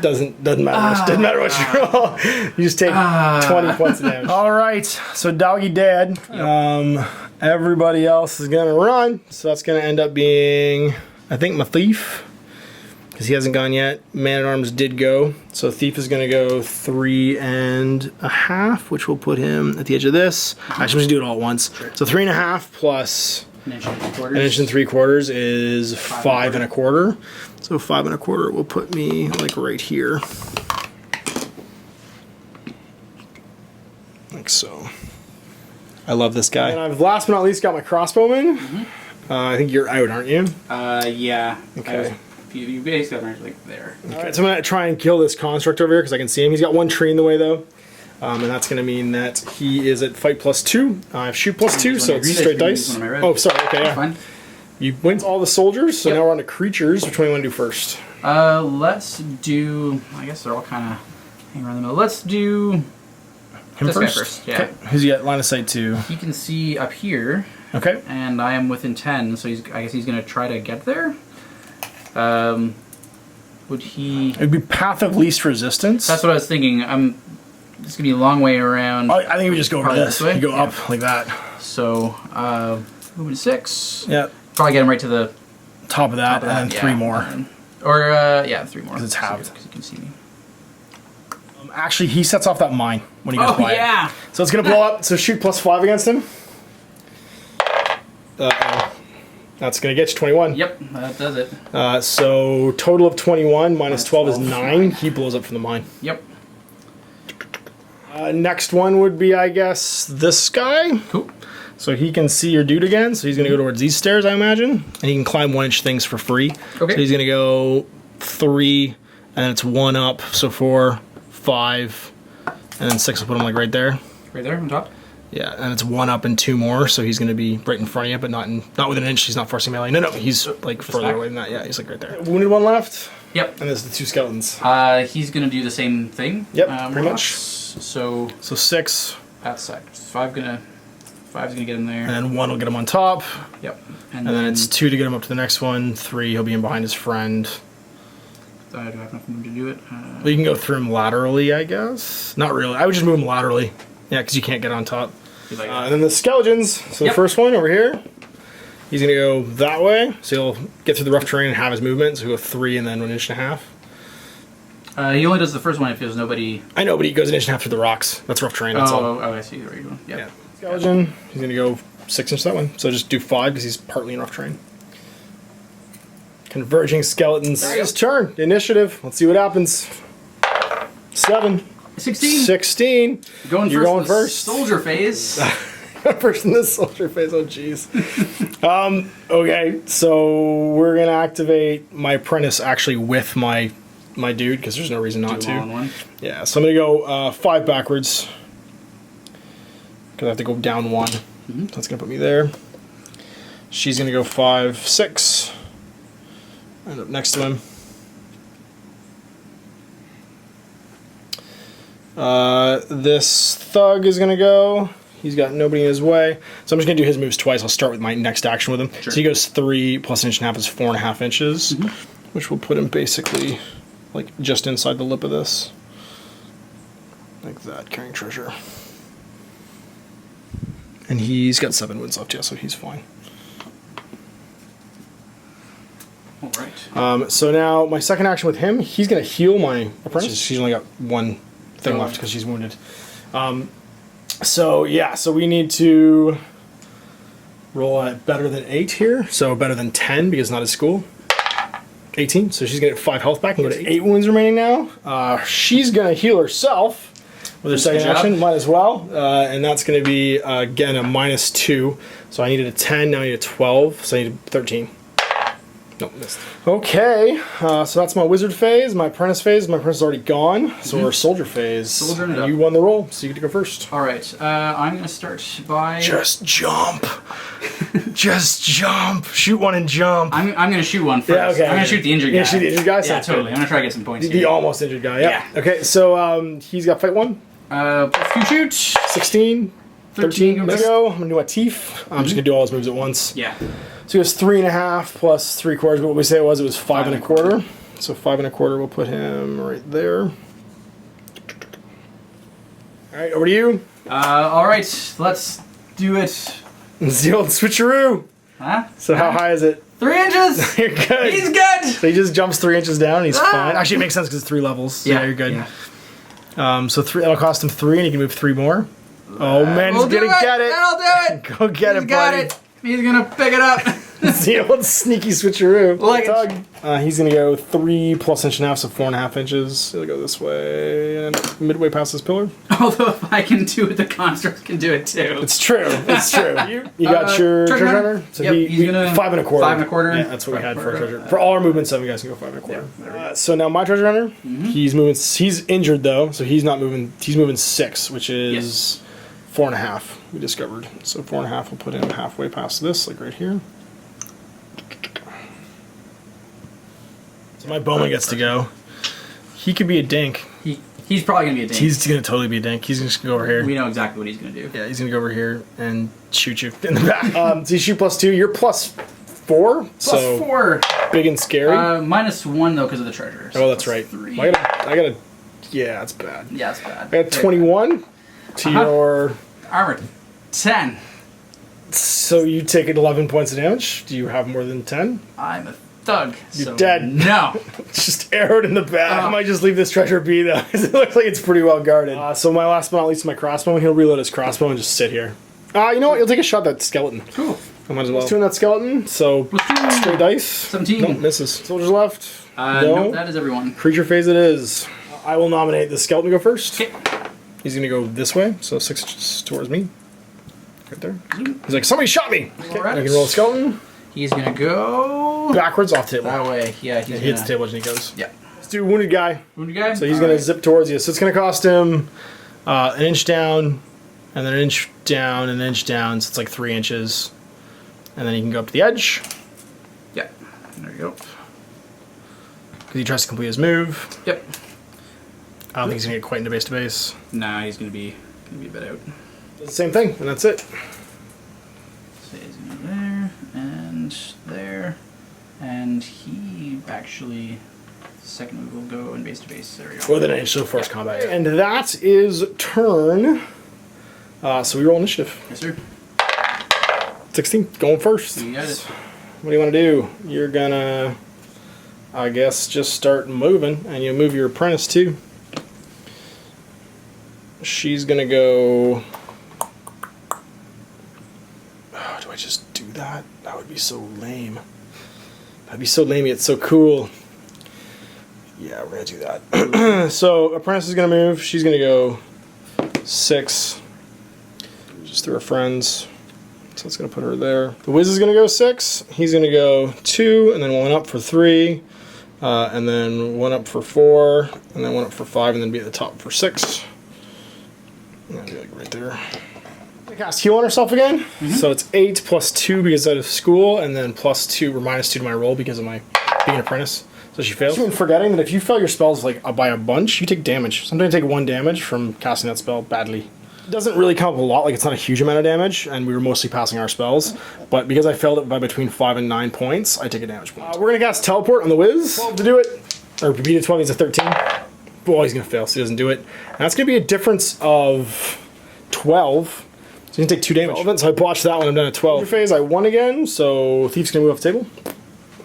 Doesn't matter. Doesn't matter what you roll. You just take 20 points of damage. All right. So doggy dead. Yep. Everybody else is gonna run. So that's gonna end up being, I think, my thief, because he hasn't gone yet. Man at arms did go. So thief is gonna go 3.5, which will put him at the edge of this. Actually, I'm just do it all at once. So 3.5 plus 1 1 3/4 is 5 1/4. So 5 1/4 will put me like right here. Like so. I love this guy. And I've last but not least got my crossbowman. I think you're out, aren't you? Yeah. Okay. You basically got like there. Alright, so I'm going to try and kill this construct over here because I can see him. He's got 1 tree in the way though. And that's going to mean that he is at fight +2. I have shoot +2, so it's straight dice. Oh, sorry. Okay, yeah. Fine. You win all the soldiers, so now we're on to creatures. Which one do you want to do first? Let's do. I guess they're all kind of hanging around the middle. Let's do Him this first? guy first. Yeah. Okay. Who's he got line of sight to? He can see up here. Okay. And I am within 10, so I guess he's going to try to get there. Would he... It would be path of least resistance. That's what I was thinking. It's going to be a long way around. I think we just go over this. way. You go up like that. So, moving to 6. Yeah. Probably get him right to the top of that, and then yeah. 3 more. Yeah, 3 more. Because it's halved. Because he can see me. Actually, he sets off that mine when he goes by. Yeah. So it's going to blow up. So shoot +5 against him. Uh-oh. That's going to get you 21. Yep, that does it. So total of 21 minus 12 is 9. He blows up from the mine. Yep. Next one would be, I guess, this guy. Cool. So he can see your dude again. So he's going to go towards these stairs, I imagine. And he can climb 1-inch things for free. Okay. So he's going to go 3, and then it's 1 up. So 4, 5, and then 6 will put him like right there. Right there on top? Yeah, and it's 1 up and 2 more, so he's going to be right in front of you, but not within an inch. He's not forcing melee. No, he's like further away than that. Yeah, he's like right there. Wounded one left. Yep. And there's the 2 skeletons. He's going to do the same thing. Yep, pretty much. So 6. that's second. 5's gonna get him there. And then 1 will get him on top. Yep. And then it's 2 to get him up to the next one. 3, he'll be in behind his friend. Do I have enough room to do it? Well, you can go through him laterally, I guess. Not really. I would just move him laterally. Yeah, because you can't get on top. Like And then the skeletons. So the first one over here, he's going to go that way. So he'll get through the rough terrain and have his movement. So he'll go 3 and then 1.5 inches. He only does the first one if there's nobody. I know, but he goes 1.5 inches through the rocks. That's rough terrain. That's all. Oh, I see where you're going. Yep. Yeah. Skeleton, he's going to go 6 inches that way. So just do 5 because he's partly in rough terrain. Converging skeletons. His turn. Initiative. Let's see what happens. 7. 16. 16. You're going first. Soldier phase. First in this soldier phase. Oh, jeez. Okay, so we're going to activate my apprentice actually with my dude because there's no reason not to. One. Yeah, so I'm going to go 5 backwards because I have to go down 1. That's going to put me there. She's going to go 5, 6. End up next to him. This thug is going to go. He's got nobody in his way. So I'm just going to do his moves twice. I'll start with my next action with him. Sure. So he goes 3 plus 1.5 inches is 4.5 inches, which will put him basically like just inside the lip of this. Like that, carrying treasure. And he's got 7 wounds left, yeah, so he's fine. All right. So now my second action with him, he's going to heal my apprentice. She's only got 1 thing left because she's wounded. So yeah, so we need to roll at better than 8 here. So better than 10 because not at school. 18. So she's going to get 5 health back and go to 8 wounds remaining now. She's going to heal herself with her second action. Might as well. And that's going to be, again, a -2. So I needed a 10, now I need a 12. So I need a 13. Nope, missed. Okay, so that's my wizard phase, my apprentice phase. My apprentice is already gone, so we're soldier phase. Soldiering it And up. you won the roll, so you get to go first. All right. I'm going to start by. Just jump. Just jump. Shoot one and jump. I'm going to shoot one first. Yeah, okay. I'm going to shoot the injured guy. Yeah, shoot the injured guy? Yeah, Sounds totally. good. I'm going to try to get some points The here. almost injured guy, yeah. Yeah. Okay, so he's got fight 1. Plus 2 shoot. 16. 13 goes. to go. I'm going to do a Teef. I'm just going to do all his moves at once. Yeah. So he goes 3.5 plus 3/4. But what we say it was 5.25. So 5.25 will put him right there. All right, over to you. All right. Let's do it. It's the old switcheroo. Huh? So how high is it? 3 inches. You're good. He's good. So he just jumps 3 inches down and he's fine. Actually, it makes sense because it's 3 levels. So yeah, you're good. Yeah. So that'll cost him 3 and he can move 3 more. Oh man, he's gonna get it. That'll do it. Go get it, buddy. He's got it. He's gonna pick it up. It's the old sneaky switcheroo. Like Tug. He's gonna go 3 plus 1.5 inches, so 4.5 inches. He'll go this way and midway past this pillar. Although if I can do it, the construct can do it too. It's true. It's true. You got your treasure hunter. So yep, he's gonna 5.25. 5.25. Yeah, that's what we had for our treasure. For all our movements, 7 guys can go 5.25. So now my treasure hunter, he's moving. He's injured though, so he's not moving. He's moving 6, which is 4.5. We discovered. So 4.5 will put him halfway past this, like right here. So So my bowman gets to go. He could be a dink. He's probably gonna be a dink. He's gonna totally be a dink. He's just gonna go over here. We know exactly what he's gonna do. Yeah, he's gonna go over here and shoot you in the back. So you shoot +2. You're +4. So +4. Big and scary. -1 though because of the treasure. So oh, that's right. 3. I gotta. Yeah, that's bad. Yeah, it's bad. I got 21 to your armor. 10. So you take 11 points of damage. Do you have more than 10? I'm a thug. You're so dead. No. Just arrowed in the back. I might just leave this treasure be though, because it looks like it's pretty well guarded. So my last but not least, my crossbow. He'll reload his crossbow and just sit here. You know what? You'll take a shot at that skeleton. Cool. I might as well. 2 on that skeleton. So straight dice. 17. Nope, misses. Soldiers left. No, that is everyone. Creature phase it is. I will nominate the skeleton to go first. Okay. He's gonna go this way, so 6 inches towards me. Right there. He's like, somebody shot me! Okay, I can roll a skeleton. He's gonna go backwards off the table. that way. Yeah, He hits the table and he goes. Yeah. Let's do wounded guy. Wounded guy? So he's gonna zip towards you. So it's gonna cost him an inch down, and then an inch down, and an inch down. So it's like 3 inches. And then he can go up to the edge. Yeah. There you go. Because he tries to complete his move. Yep. I don't think he's gonna get quite into base to base. Nah, he's gonna be a bit out. Does the same thing, and that's it. So he's gonna go there and there, and he actually second move will go in base to base. There we go. Within an inch of force combat. And that is turn. So we roll initiative. Yes, sir. 16, going first. You got it. What do you want to do? You're gonna, I guess, just start moving, and you move your apprentice too. She's gonna go. Oh, do I just do that? That would be so lame. That'd be so lame. It's so cool. Yeah, we're gonna do that. So apprentice is gonna move. She's gonna go 6. Just through her friends. So it's gonna put her there. The Wiz is gonna go 6. He's gonna go 2, and then 1 up for 3, and then 1 up for 4, and then 1 up for 5, and then be at the top for 6. And that'd be like right there. Cast heal on herself again. So it's 8 plus 2 because out of school, and then plus 2 or minus 2 to my roll because of my being an apprentice. So she fails. You've been forgetting that if you fail your spells like by a bunch, you take damage. Sometimes you take 1 damage from casting that spell badly. It doesn't really come up a lot, like it's not a huge amount of damage, and we were mostly passing our spells. But because I failed it by between 5 and 9 points, I take a damage point. We're gonna cast teleport on the Wiz 12 to do it, or beat a 12 he's a 13. Boy, he's gonna fail, so he doesn't do it. And that's gonna be a difference of 12. So you can take 2 damage. So I botched that one. I'm done at 12. Your phase, I won again. So Thief's gonna move off the table.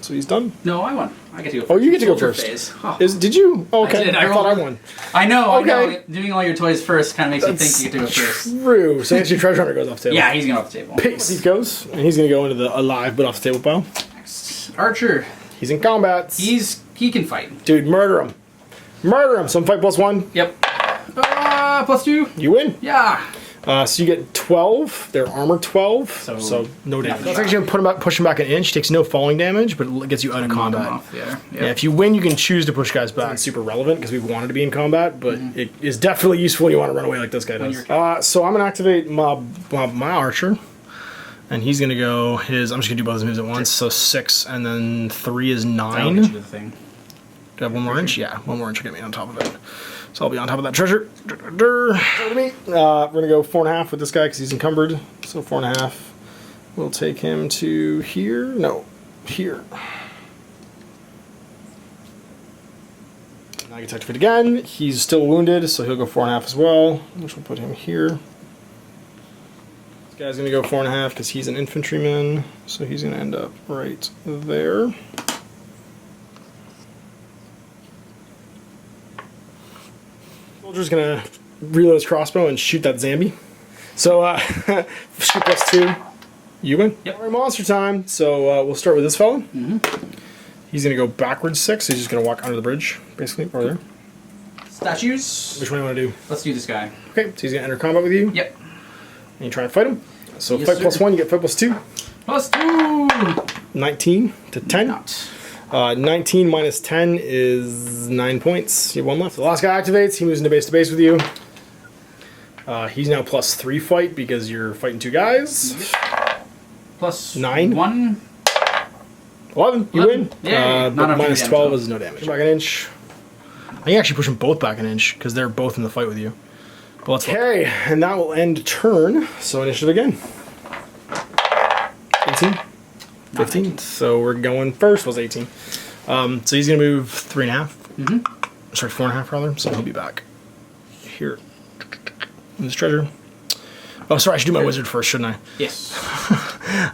So he's done. No, I won. I get to go first. Oh, you get to go Soldier first. phase. Oh. Did you? Oh, okay. I did. I thought I won. I know. Okay. I know. Doing all your toys first kind of makes you think you get to go first. True. So your treasure hunter goes off the table. Yeah, he's going off the table. Peace. Thief goes, and he's gonna go into the alive but off the table pile. Next. Archer. He's in combat. He can fight. Dude, murder him. Murder him. Some fight +1. Yep. Plus 2. You win. Yeah. So you get 12. Their armor 12. So no damage. That's actually gonna push him back an inch. Takes no falling damage, but it gets you out of combat. Yeah. Yeah. If you win, you can choose to push guys back. It's super relevant because we wanted to be in combat, but it is definitely useful when you want to run away like this guy does. So I'm gonna activate my archer, and he's gonna go his. I'm just gonna do both his moves at once. So 6 and then 3 is 9. Get you the thing. Do I have 1 more inch? Yeah, 1 more inch will get me on top of it. So I'll be on top of that treasure. We're gonna go 4.5 with this guy because he's encumbered. So 4.5. We'll take him to here. No, here. Now I get to activate again. He's still wounded, so he'll go 4.5 as well, which will put him here. This guy's gonna go 4.5 because he's an infantryman, so he's gonna end up right there. Soldier's gonna reload his crossbow and shoot that zombie. So shoot +2. You win. Yep. All right, monster time. So we'll start with this fella. He's gonna go backwards 6. So he's just gonna walk under the bridge, basically, over there. Statues. Which one do you want to do? Let's do this guy. Okay. So he's gonna enter combat with you. Yep. And you try to fight him. So Yes, fight sir. +1. You get fight +2. +2. 19 to 10. Not. 19 minus 10 is 9 points. You have 1 left. The last guy activates. He moves into base to base with you. He's now +3 fight because you're fighting 2 guys. Plus 9. 1. 11. You win. Yeah. But minus 12 is no damage. Back an inch. I can actually push them both back an inch because they're both in the fight with you. But let's okay, and that will end turn. So initiative again. 18. 15. So we're going first. Was 18. So he's gonna move 3.5. Sorry, 4.5 rather. So he'll be back here. In this treasure. Oh, sorry. I should do my wizard first, shouldn't I? Yes.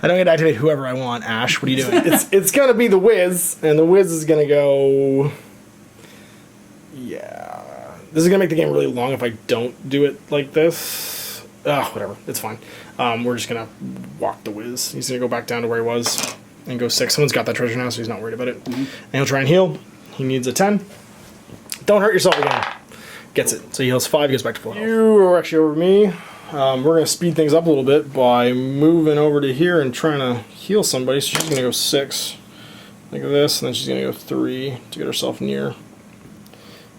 I don't get to activate whoever I want. Ash, what are you doing? it's gonna be the Wiz, and the Wiz is gonna go. Yeah, this is gonna make the game really long if I don't do it like this. Whatever, it's fine. We're just gonna walk the Wiz. He's gonna go back down to where he was and go 6. Someone's got that treasure now, so he's not worried about it. And he'll try and heal. He needs a 10. Don't hurt yourself again. Gets it. So he heals 5. Goes back to full health. You are actually over me. We're going to speed things up a little bit by moving over to here and trying to heal somebody. So she's going to go 6, like this, and then she's going to go 3 to get herself near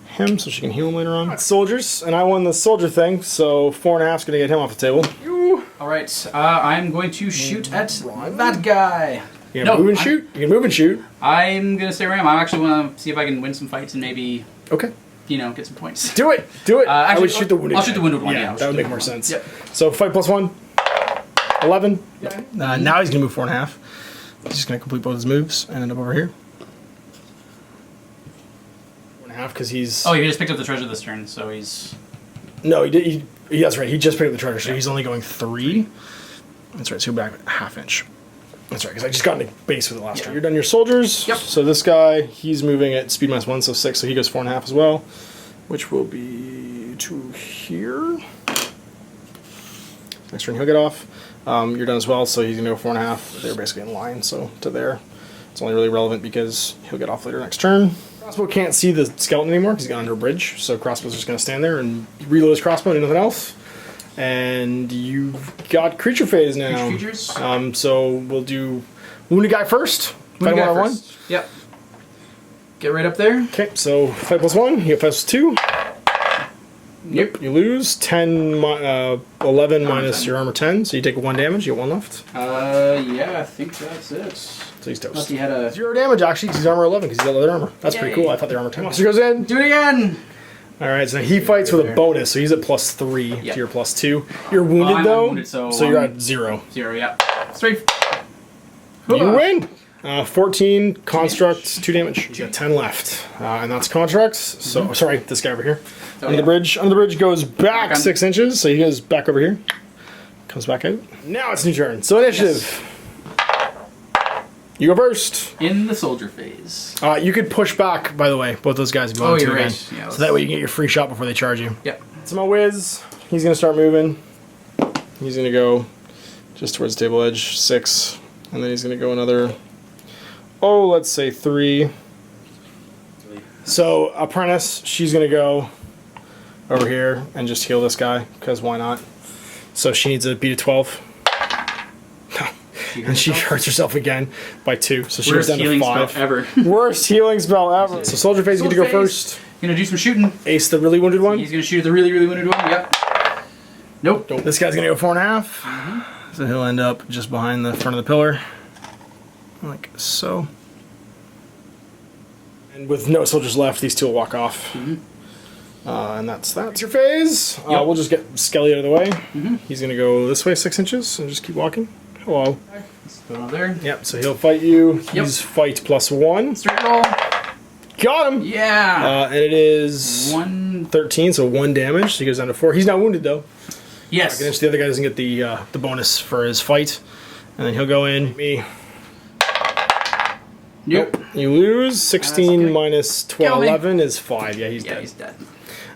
him so she can heal him later on. That's soldiers, and I won the soldier thing, so 4.5 is going to get him off the table. Alright, I'm going to shoot at that guy. You can move and shoot? You can move and shoot. I'm going to stay where I am. I actually want to see if I can win some fights and maybe... Okay. You know, get some points. Do it! Do it! Actually, I would shoot the wounded I'll shoot the wounded one, yeah. That would make more sense. Yep. So fight +1. 11. Yeah. Now he's going to move 4.5. He's just going to complete both his moves and end up over here. 4.5 because he's... Oh, he just picked up the treasure this turn, so he's... No, he did. That's right. He just picked up the treasure, so he's only going 3. That's right. So back ½ inch. That's right, because I just got into base with it last turn. You're done your soldiers. Yep. So this guy, he's moving at speed -1, so 6, so he goes 4.5 as well, which will be to here. Next turn he'll get off. You're done as well, so he's going to go 4.5. They're basically in line, so to there. It's only really relevant because he'll get off later next turn. Crossbow can't see the skeleton anymore because he's got under a bridge, so crossbow's just going to stand there and reload his crossbow and nothing else. And you've got creature phase now. Creatures. So we'll do wounded guy first. Wounded guy first. Yep. Get right up there. Okay, so fight +1. You get +2. Yep. You lose 10, 11 minus your armor 10, so you take 1 damage. You get 1 left. Yeah, I think that's it. So he's toast. Unless he had a 0 damage actually, because he's armor 11 because he's got leather armor. That's pretty cool. I thought the armor 10. Monster goes in. Do it again. All right, so he fights with a bonus, so he's at +3 to your +2. You're wounded though, wounded, so you're at 0. 0, yeah. Straight. You win. 14 construct, 2 damage. You got 10 left, and that's constructs. So sorry, this guy over here. Under the bridge. Under the bridge goes back 6 inches, so he goes back over here. Comes back out. Now it's new turn. So initiative. Yes. You go first. In the soldier phase. You could push back, by the way, both those guys if you want to again. Right. Yeah, so that way you can get your free shot before they charge you. Yep. So my Wiz, he's going to start moving. He's going to go just towards the table edge, 6. And then he's going to go another, let's say 3. So Apprentice, she's going to go over here and just heal this guy, because why not? So she needs a beat of 12. And she hurts herself again by 2, so she goes down to 5. Ever. Worst healing spell ever. So soldier phase is going to go first. Gonna do some shooting. Ace the really wounded one. He's gonna shoot the really wounded one. Yep. Nope. This guy's gonna go 4.5. So he'll end up just behind the front of the pillar, like so. And with no soldiers left, these two will walk off. And that's that. It's your phase. We'll just get Skelly out of the way. He's gonna go this way 6 inches and just keep walking. Hello. Let's go over there. Yep, so he'll fight you. He's fight +1. Straight roll. Got him! Yeah! And it is 13, so 1 damage. So he goes down to 4. He's not wounded, though. Yes. The other guy doesn't get the bonus for his fight. And then he'll go in. Me. Nope. You lose. 16 minus 12, 11 is 5. Yeah, he's dead. He's dead.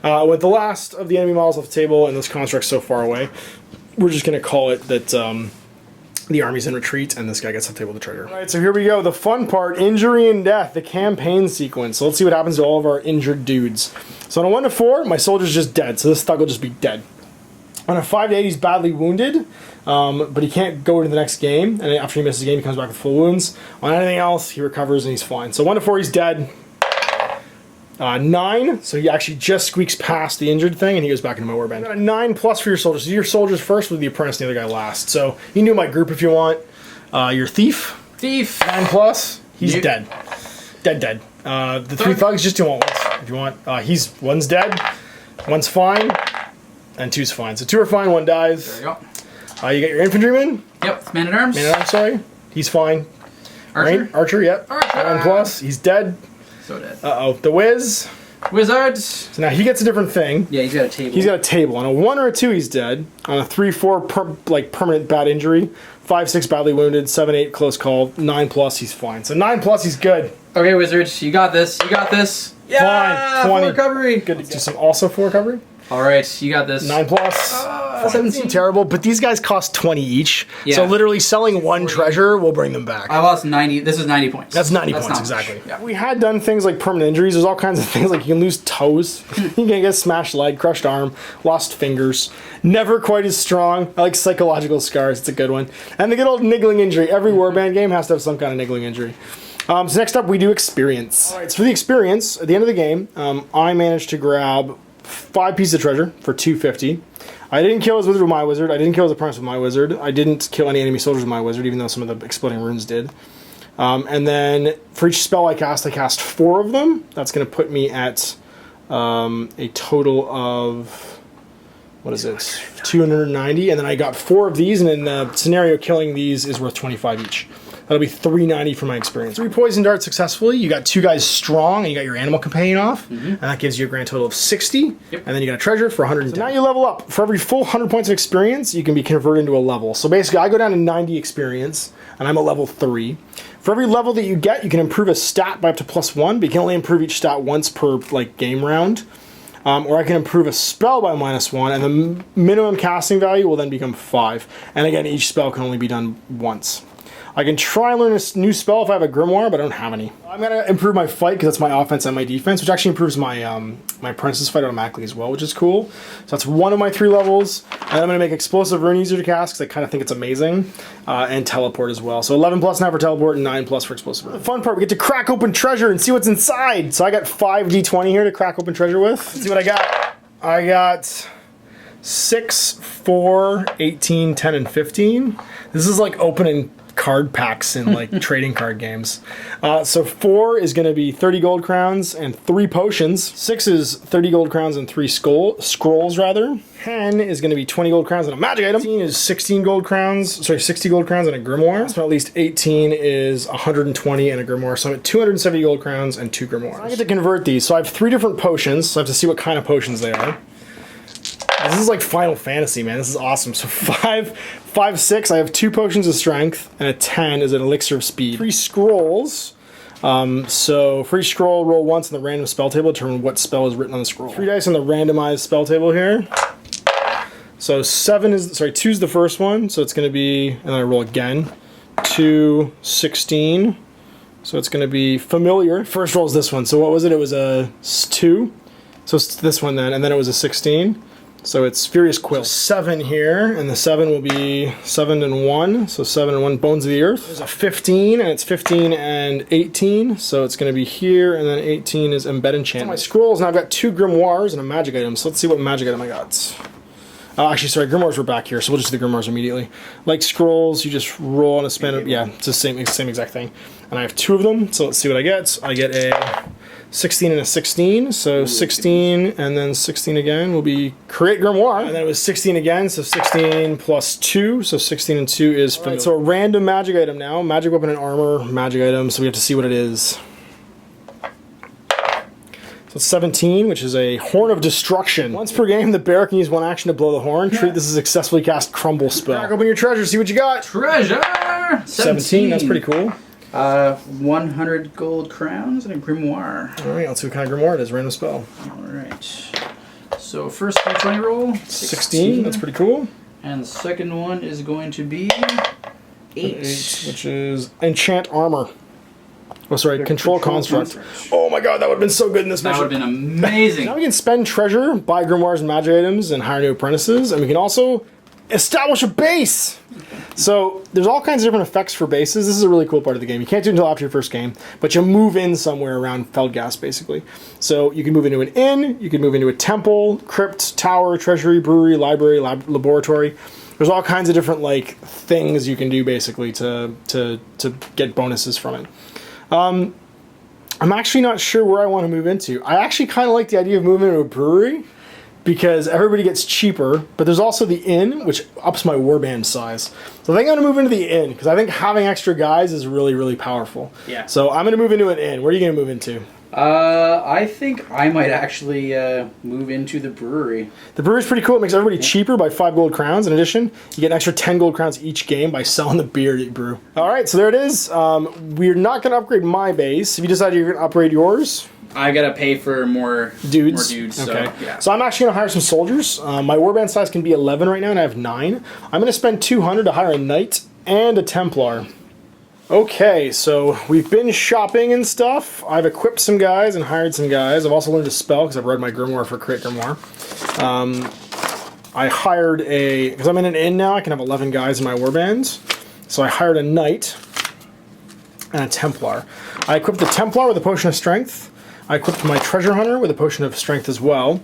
With the last of the enemy models off the table and this construct so far away, we're just going to call it that the army's in retreat and this guy gets off the table with the treasure. Alright, so here we go. The fun part, injury and death, the campaign sequence. So let's see what happens to all of our injured dudes. So on a 1 to 4, my soldier's just dead, so this thug will just be dead. On a 5 to 8, he's badly wounded, but he can't go into the next game, and after he misses the game, he comes back with full wounds. On anything else, he recovers and he's fine. So 1 to 4, he's dead. 9, so he actually just squeaks past the injured thing, and he goes back into my warband. Got a 9+ for your soldiers. So your soldiers first with the apprentice, and the other guy last. So you can do my group if you want. Your thief. 9+. He's dead. Dead. The 3 thugs, just do one once. If you want. One's dead, one's fine, and 2's fine. So 2 are fine, 1 dies. There you go. You got your infantryman. Yep, man-at-arms. Man-at-arms, sorry. He's fine. Archer. Archer, yep. Archer. 1 plus. He's dead. So dead. Uh-oh. The Wiz. Wizards. So now he gets a different thing. Yeah, he's got a table. He's got a table. On a 1 or a 2, he's dead. On a 3-4, permanent bad injury. 5-6, badly wounded. 7-8, close call. 9 plus, he's fine. So 9 plus, he's good. Okay, Wizards, you got this. You got this. Yeah, fine. 20. Full recovery. Good to do some also full recovery. All right, you got this. 9 plus. 17. Terrible, but these guys cost 20 each. Yeah. So literally selling 1 treasure will bring them back. I lost 90. This is 90 points. That's 90 points, exactly. Yeah. We had done things like permanent injuries. There's all kinds of things, like you can lose toes, you can get smashed leg, crushed arm, lost fingers. Never quite as strong. I like psychological scars. It's a good one. And the good old niggling injury. Every warband game has to have some kind of niggling injury. So next up, we do experience. All right, so for the experience, at the end of the game, I managed to grab 5 pieces of treasure for 250. I didn't kill his wizard with my wizard. I didn't kill his apprentice with my wizard. I didn't kill any enemy soldiers with my wizard, even though some of the exploding runes did. And then for each spell I cast 4 of them. That's going to put me at a total of, what is it, 290. And then I got 4 of these, and in the scenario, killing these is worth 25 each. That'll be 390 for my experience. 3 poison darts successfully. You got 2 guys strong, and you got your animal companion off, and that gives you a grand total of 60. Yep. And then you got a treasure for 110. So now you level up. For every full 100 points of experience, you can be converted into a level. So basically, I go down to 90 experience, and I'm a level 3. For every level that you get, you can improve a stat by up to +1, but you can only improve each stat once per game round. Or I can improve a spell by -1, and the minimum casting value will then become 5. And again, each spell can only be done once. I can try and learn a new spell if I have a grimoire, but I don't have any. I'm going to improve my fight because that's my offense and my defense, which actually improves my my apprentice's fight automatically as well, which is cool. So that's 1 of my 3 levels. And I'm going to make explosive rune easier to cast because I kind of think it's amazing. And teleport as well. So 11 plus now for teleport and 9 plus for explosive rune. The fun part, we get to crack open treasure and see what's inside. So I got 5 D20 here to crack open treasure with. Let's see what I got. I got 6, 4, 18, 10, and 15. This is like opening card packs in like trading card games. So 4 is going to be 30 gold crowns and 3 potions. 6 is 30 gold crowns and 3 scrolls rather. 10 is going to be 20 gold crowns and a magic item. 15 is 60 gold crowns and a grimoire. So at least 18 is 120 and a grimoire. So I'm at 270 gold crowns and 2 grimoires. I get to convert these. So I have 3 different potions. So I have to see what kind of potions they are. This is like Final Fantasy, man. This is awesome. So 5, 6, I have 2 potions of strength, and a 10 is an elixir of speed. 3 scrolls. So for each scroll, roll once in the random spell table to determine what spell is written on the scroll. 3 dice on the randomized spell table here. So 2 is the first one, so it's going to be, and then I roll again. 2, 16. So it's going to be familiar. First roll is this one. So what was it? It was a 2. So it's this one then, and then it was a 16. So it's Furious Quill. So 7 here, and the 7 will be 7 and 1. So 7 and 1, Bones of the Earth. There's a 15, and it's 15 and 18. So it's going to be here, and then 18 is Embed Enchantment. My scrolls, now I've got 2 grimoires and a magic item. So let's see what magic item I got. Actually, sorry, grimoires were back here, so we'll just do the grimoires immediately. Like scrolls, you just roll on a spin. Yeah, it's the same exact thing. And I have 2 of them, so let's see what I get. I get a 16 and a 16, so 16 and then 16 again will be Create Grimoire. And then it was 16 again, so 16 plus 2, so 16 and 2 is familiar. Right, so a random magic item now. Magic weapon and armor, magic item, so we have to see what it is. So it's 17, which is a Horn of Destruction. Once per game, the bearer can use 1 action to blow the horn. Treat this as successfully cast Crumble spell. Crack open your treasure, see what you got. Treasure! 17, that's pretty cool. 100 gold crowns and a grimoire. Alright, let's see what kind of grimoire it is. Random spell. Alright. So first D20 roll. 16, that's pretty cool. And the second one is going to be 8. Which is Enchant Armor. Oh, sorry, Control Construct. Oh my god, that would have been so good in this mission. That would have been amazing. Now we can spend treasure, buy grimoires and magic items, and hire new apprentices, and we can also establish a base! So, there's all kinds of different effects for bases. This is a really cool part of the game. You can't do it until after your first game, but you move in somewhere around Feldgast, basically. So, you can move into an inn, you can move into a temple, crypt, tower, treasury, brewery, library, laboratory. There's all kinds of different, like, things you can do, basically, to get bonuses from it. I'm actually not sure where I want to move into. I actually kind of like the idea of moving into a brewery because everybody gets cheaper, but there's also the inn, which ups my warband size. So I think I'm going to move into the inn because I think having extra guys is really, really powerful. Yeah. So I'm going to move into an inn. Where are you going to move into? I think I might actually move into the brewery. The brewery's pretty cool. It makes everybody cheaper by 5 gold crowns. In addition, you get an extra 10 gold crowns each game by selling the beer that you brew. All right, so there it is. We're not going to upgrade my base. If you decide you're going to upgrade yours, I gotta pay for more dudes. Okay. So, yeah. So I'm actually gonna hire some soldiers. My warband size can be 11 right now, and I have 9. I'm gonna spend 200 to hire a knight and a Templar. Okay, so we've been shopping and stuff. I've equipped some guys and hired some guys. I've also learned a spell because I've read my grimoire for Create Grimoire. I hired because I'm in an inn now, I can have 11 guys in my warbands. So I hired a knight and a Templar. I equipped the Templar with a potion of strength. I equipped my treasure hunter with a potion of strength as well.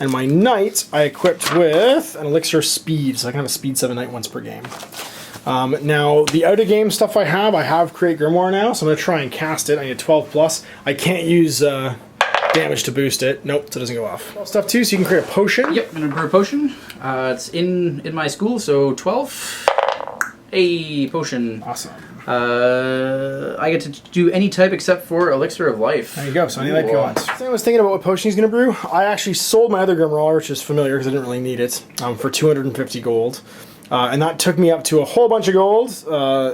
And my knight I equipped with an elixir of speed, so I can have a speed 7 knight once per game. Now, the out-of-game stuff I have Create Grimoire now, so I'm going to try and cast it. I need a 12 plus. I can't use damage to boost it. Nope, so it doesn't go off. Stuff too, so you can create a potion. Yep, I'm going to brew a potion. It's in my school, so 12. A potion. Awesome. I get to do any type except for Elixir of Life. There you go, so any type you want. So I was thinking about what potion he's going to brew. I actually sold my other Grimoire, which is familiar because I didn't really need it, for 250 gold. And that took me up to a whole bunch of gold,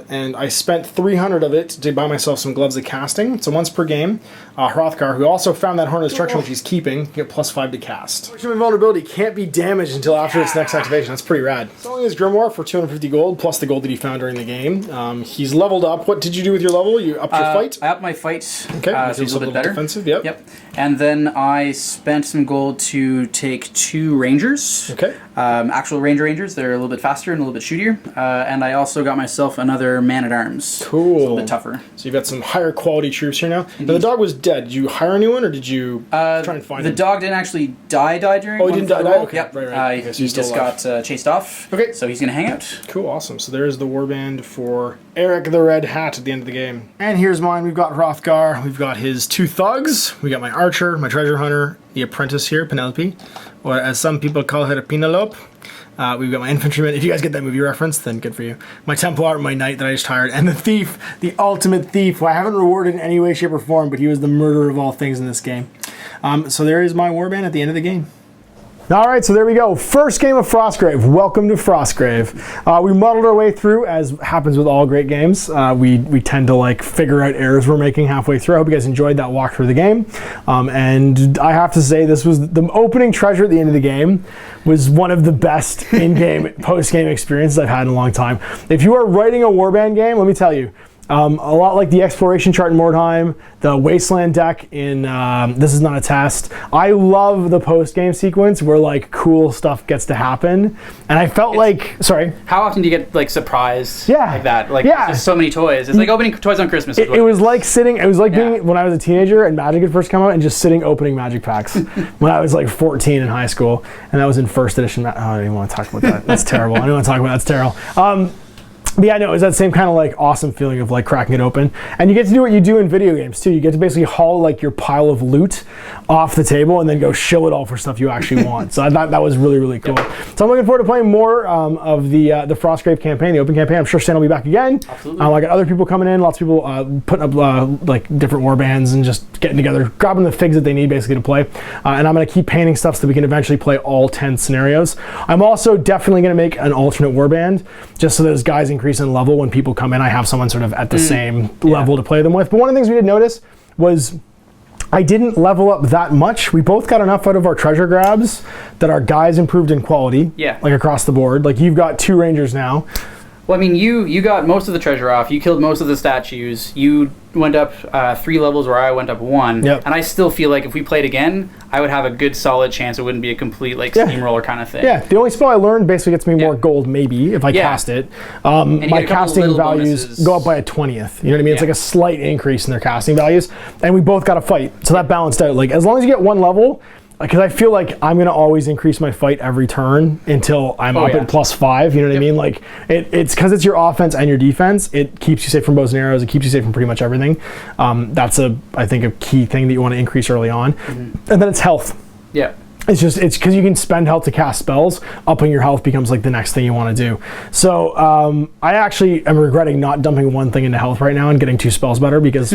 and I spent 300 of it to buy myself some gloves of casting. So once per game, Hrothgar, who also found that Horn of Destruction, which he's keeping, can get +5 to cast. Potion of Invulnerability can't be damaged until after its next activation. That's pretty rad. Selling his Grimoire for 250 gold, plus the gold that he found during the game. He's leveled up. What did you do with your level? You upped your fight? I upped my fight, okay, so he's a little bit better. Defensive, yep. Yep. And then I spent some gold to take 2 Rangers. Okay. Actual Rangers. They're a little bit faster and a little bit shootier. And I also got myself another Man-at-Arms. Cool. It's a little bit tougher. So you've got some higher quality troops here now. Now the dog was dead. Did you hire anyone, or did you try and find him? The dog didn't actually die during he didn't die? roll. Okay, Yep. right. Okay, so he just got chased off. Okay. So he's going to hang out. Cool, awesome. So there's the warband for Eric the Red Hat at the end of the game. And here's mine. We've got Hrothgar. We've got his 2 thugs. We got my archer, my treasure hunter, the apprentice here, Penelope, or as some people call her, Penelope. We've got my infantryman. If you guys get that movie reference, then good for you. My Templar, my knight that I just hired, and the thief, the ultimate thief, who I haven't rewarded in any way, shape, or form, but he was the murderer of all things in this game. So there is my warband at the end of the game. All right, so there we go. First game of Frostgrave. Welcome to Frostgrave. We muddled our way through, as happens with all great games. We tend to like figure out errors we're making halfway through. I hope you guys enjoyed that walk through the game. And I have to say, this was the opening treasure at the end of the game was one of the best in-game, post-game experiences I've had in a long time. If you are writing a warband game, let me tell you, a lot like the exploration chart in Mordheim, the Wasteland deck in This Is Not a Test. I love the post-game sequence where like cool stuff gets to happen. And I felt sorry. How often do you get like surprised like that? Like there's so many toys. It's like opening toys on Christmas. It was like being when I was a teenager and Magic had first come out and just sitting opening Magic packs when I was like 14 in high school. And that was in first edition. I don't even want to talk about that. That's terrible. I don't want to talk about that. That's terrible. But yeah, no, it was that same kind of like awesome feeling of like cracking it open. And you get to do what you do in video games too. You get to basically haul like your pile of loot off the table and then go show it all for stuff you actually want. So I thought that was really, really cool. Yep. So I'm looking forward to playing more of the Frostgrave campaign, the open campaign. I'm sure Stan will be back again. Absolutely. I got other people coming in, lots of people putting up like different war bands and just getting together, grabbing the figs that they need basically to play. And I'm going to keep painting stuff so that we can eventually play all 10 scenarios. I'm also definitely going to make an alternate war band just so those guys increase in level when people come in. I have someone sort of at the same level to play them with. But one of the things we did notice was I didn't level up that much. We both got enough out of our treasure grabs that our guys improved in quality. Yeah. Like across the board. Like you've got 2 Rangers now. Well, I mean, you got most of the treasure off. You killed most of the statues. You went up 3 levels where I went up 1. Yep. And I still feel like if we played again, I would have a good solid chance it wouldn't be a complete like steamroller kind of thing. Yeah, the only spell I learned basically gets me more gold maybe if I cast it. My casting values go up by a 20th. You know what I mean? It's like a slight increase in their casting values. And we both got a fight. So that balanced out. Like as long as you get 1 level, because I feel like I'm gonna always increase my fight every turn until I'm up at +5. You know what I mean? Like it's because it's your offense and your defense. It keeps you safe from bows and arrows. It keeps you safe from pretty much everything. That's I think a key thing that you want to increase early on. And then it's health. Yeah. It's because you can spend health to cast spells. Upping your health becomes like the next thing you want to do. So I actually am regretting not dumping one thing into health right now and getting 2 spells better, because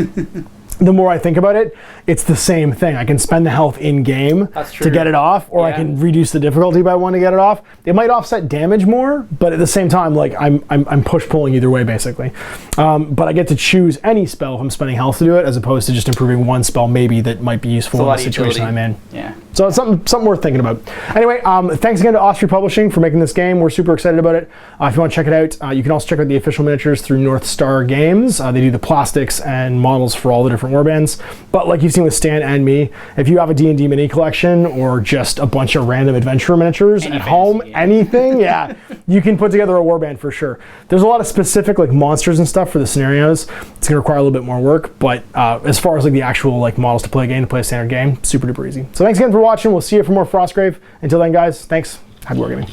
the more I think about it, it's the same thing. I can spend the health in game to get it off, or I can reduce the difficulty by 1 to get it off. It might offset damage more, but at the same time, like I'm push pulling either way basically. But I get to choose any spell if I'm spending health to do it, as opposed to just improving one spell maybe that might be useful in the situation I'm in. Yeah. So it's something worth thinking about. Anyway, thanks again to Osprey Publishing for making this game. We're super excited about it. If you want to check it out, you can also check out the official miniatures through North Star Games. They do the plastics and models for all the different warbands. But like you've seen with Stan and me, if you have a D&D mini collection or just a bunch of random adventurer miniatures at home, anything, you can put together a warband for sure. There's a lot of specific like monsters and stuff for the scenarios. It's going to require a little bit more work, but as far as like the actual like models to play a standard game, super duper easy. So thanks again for watching. We'll see you for more Frostgrave. Until then, guys, thanks. Happy wargaming.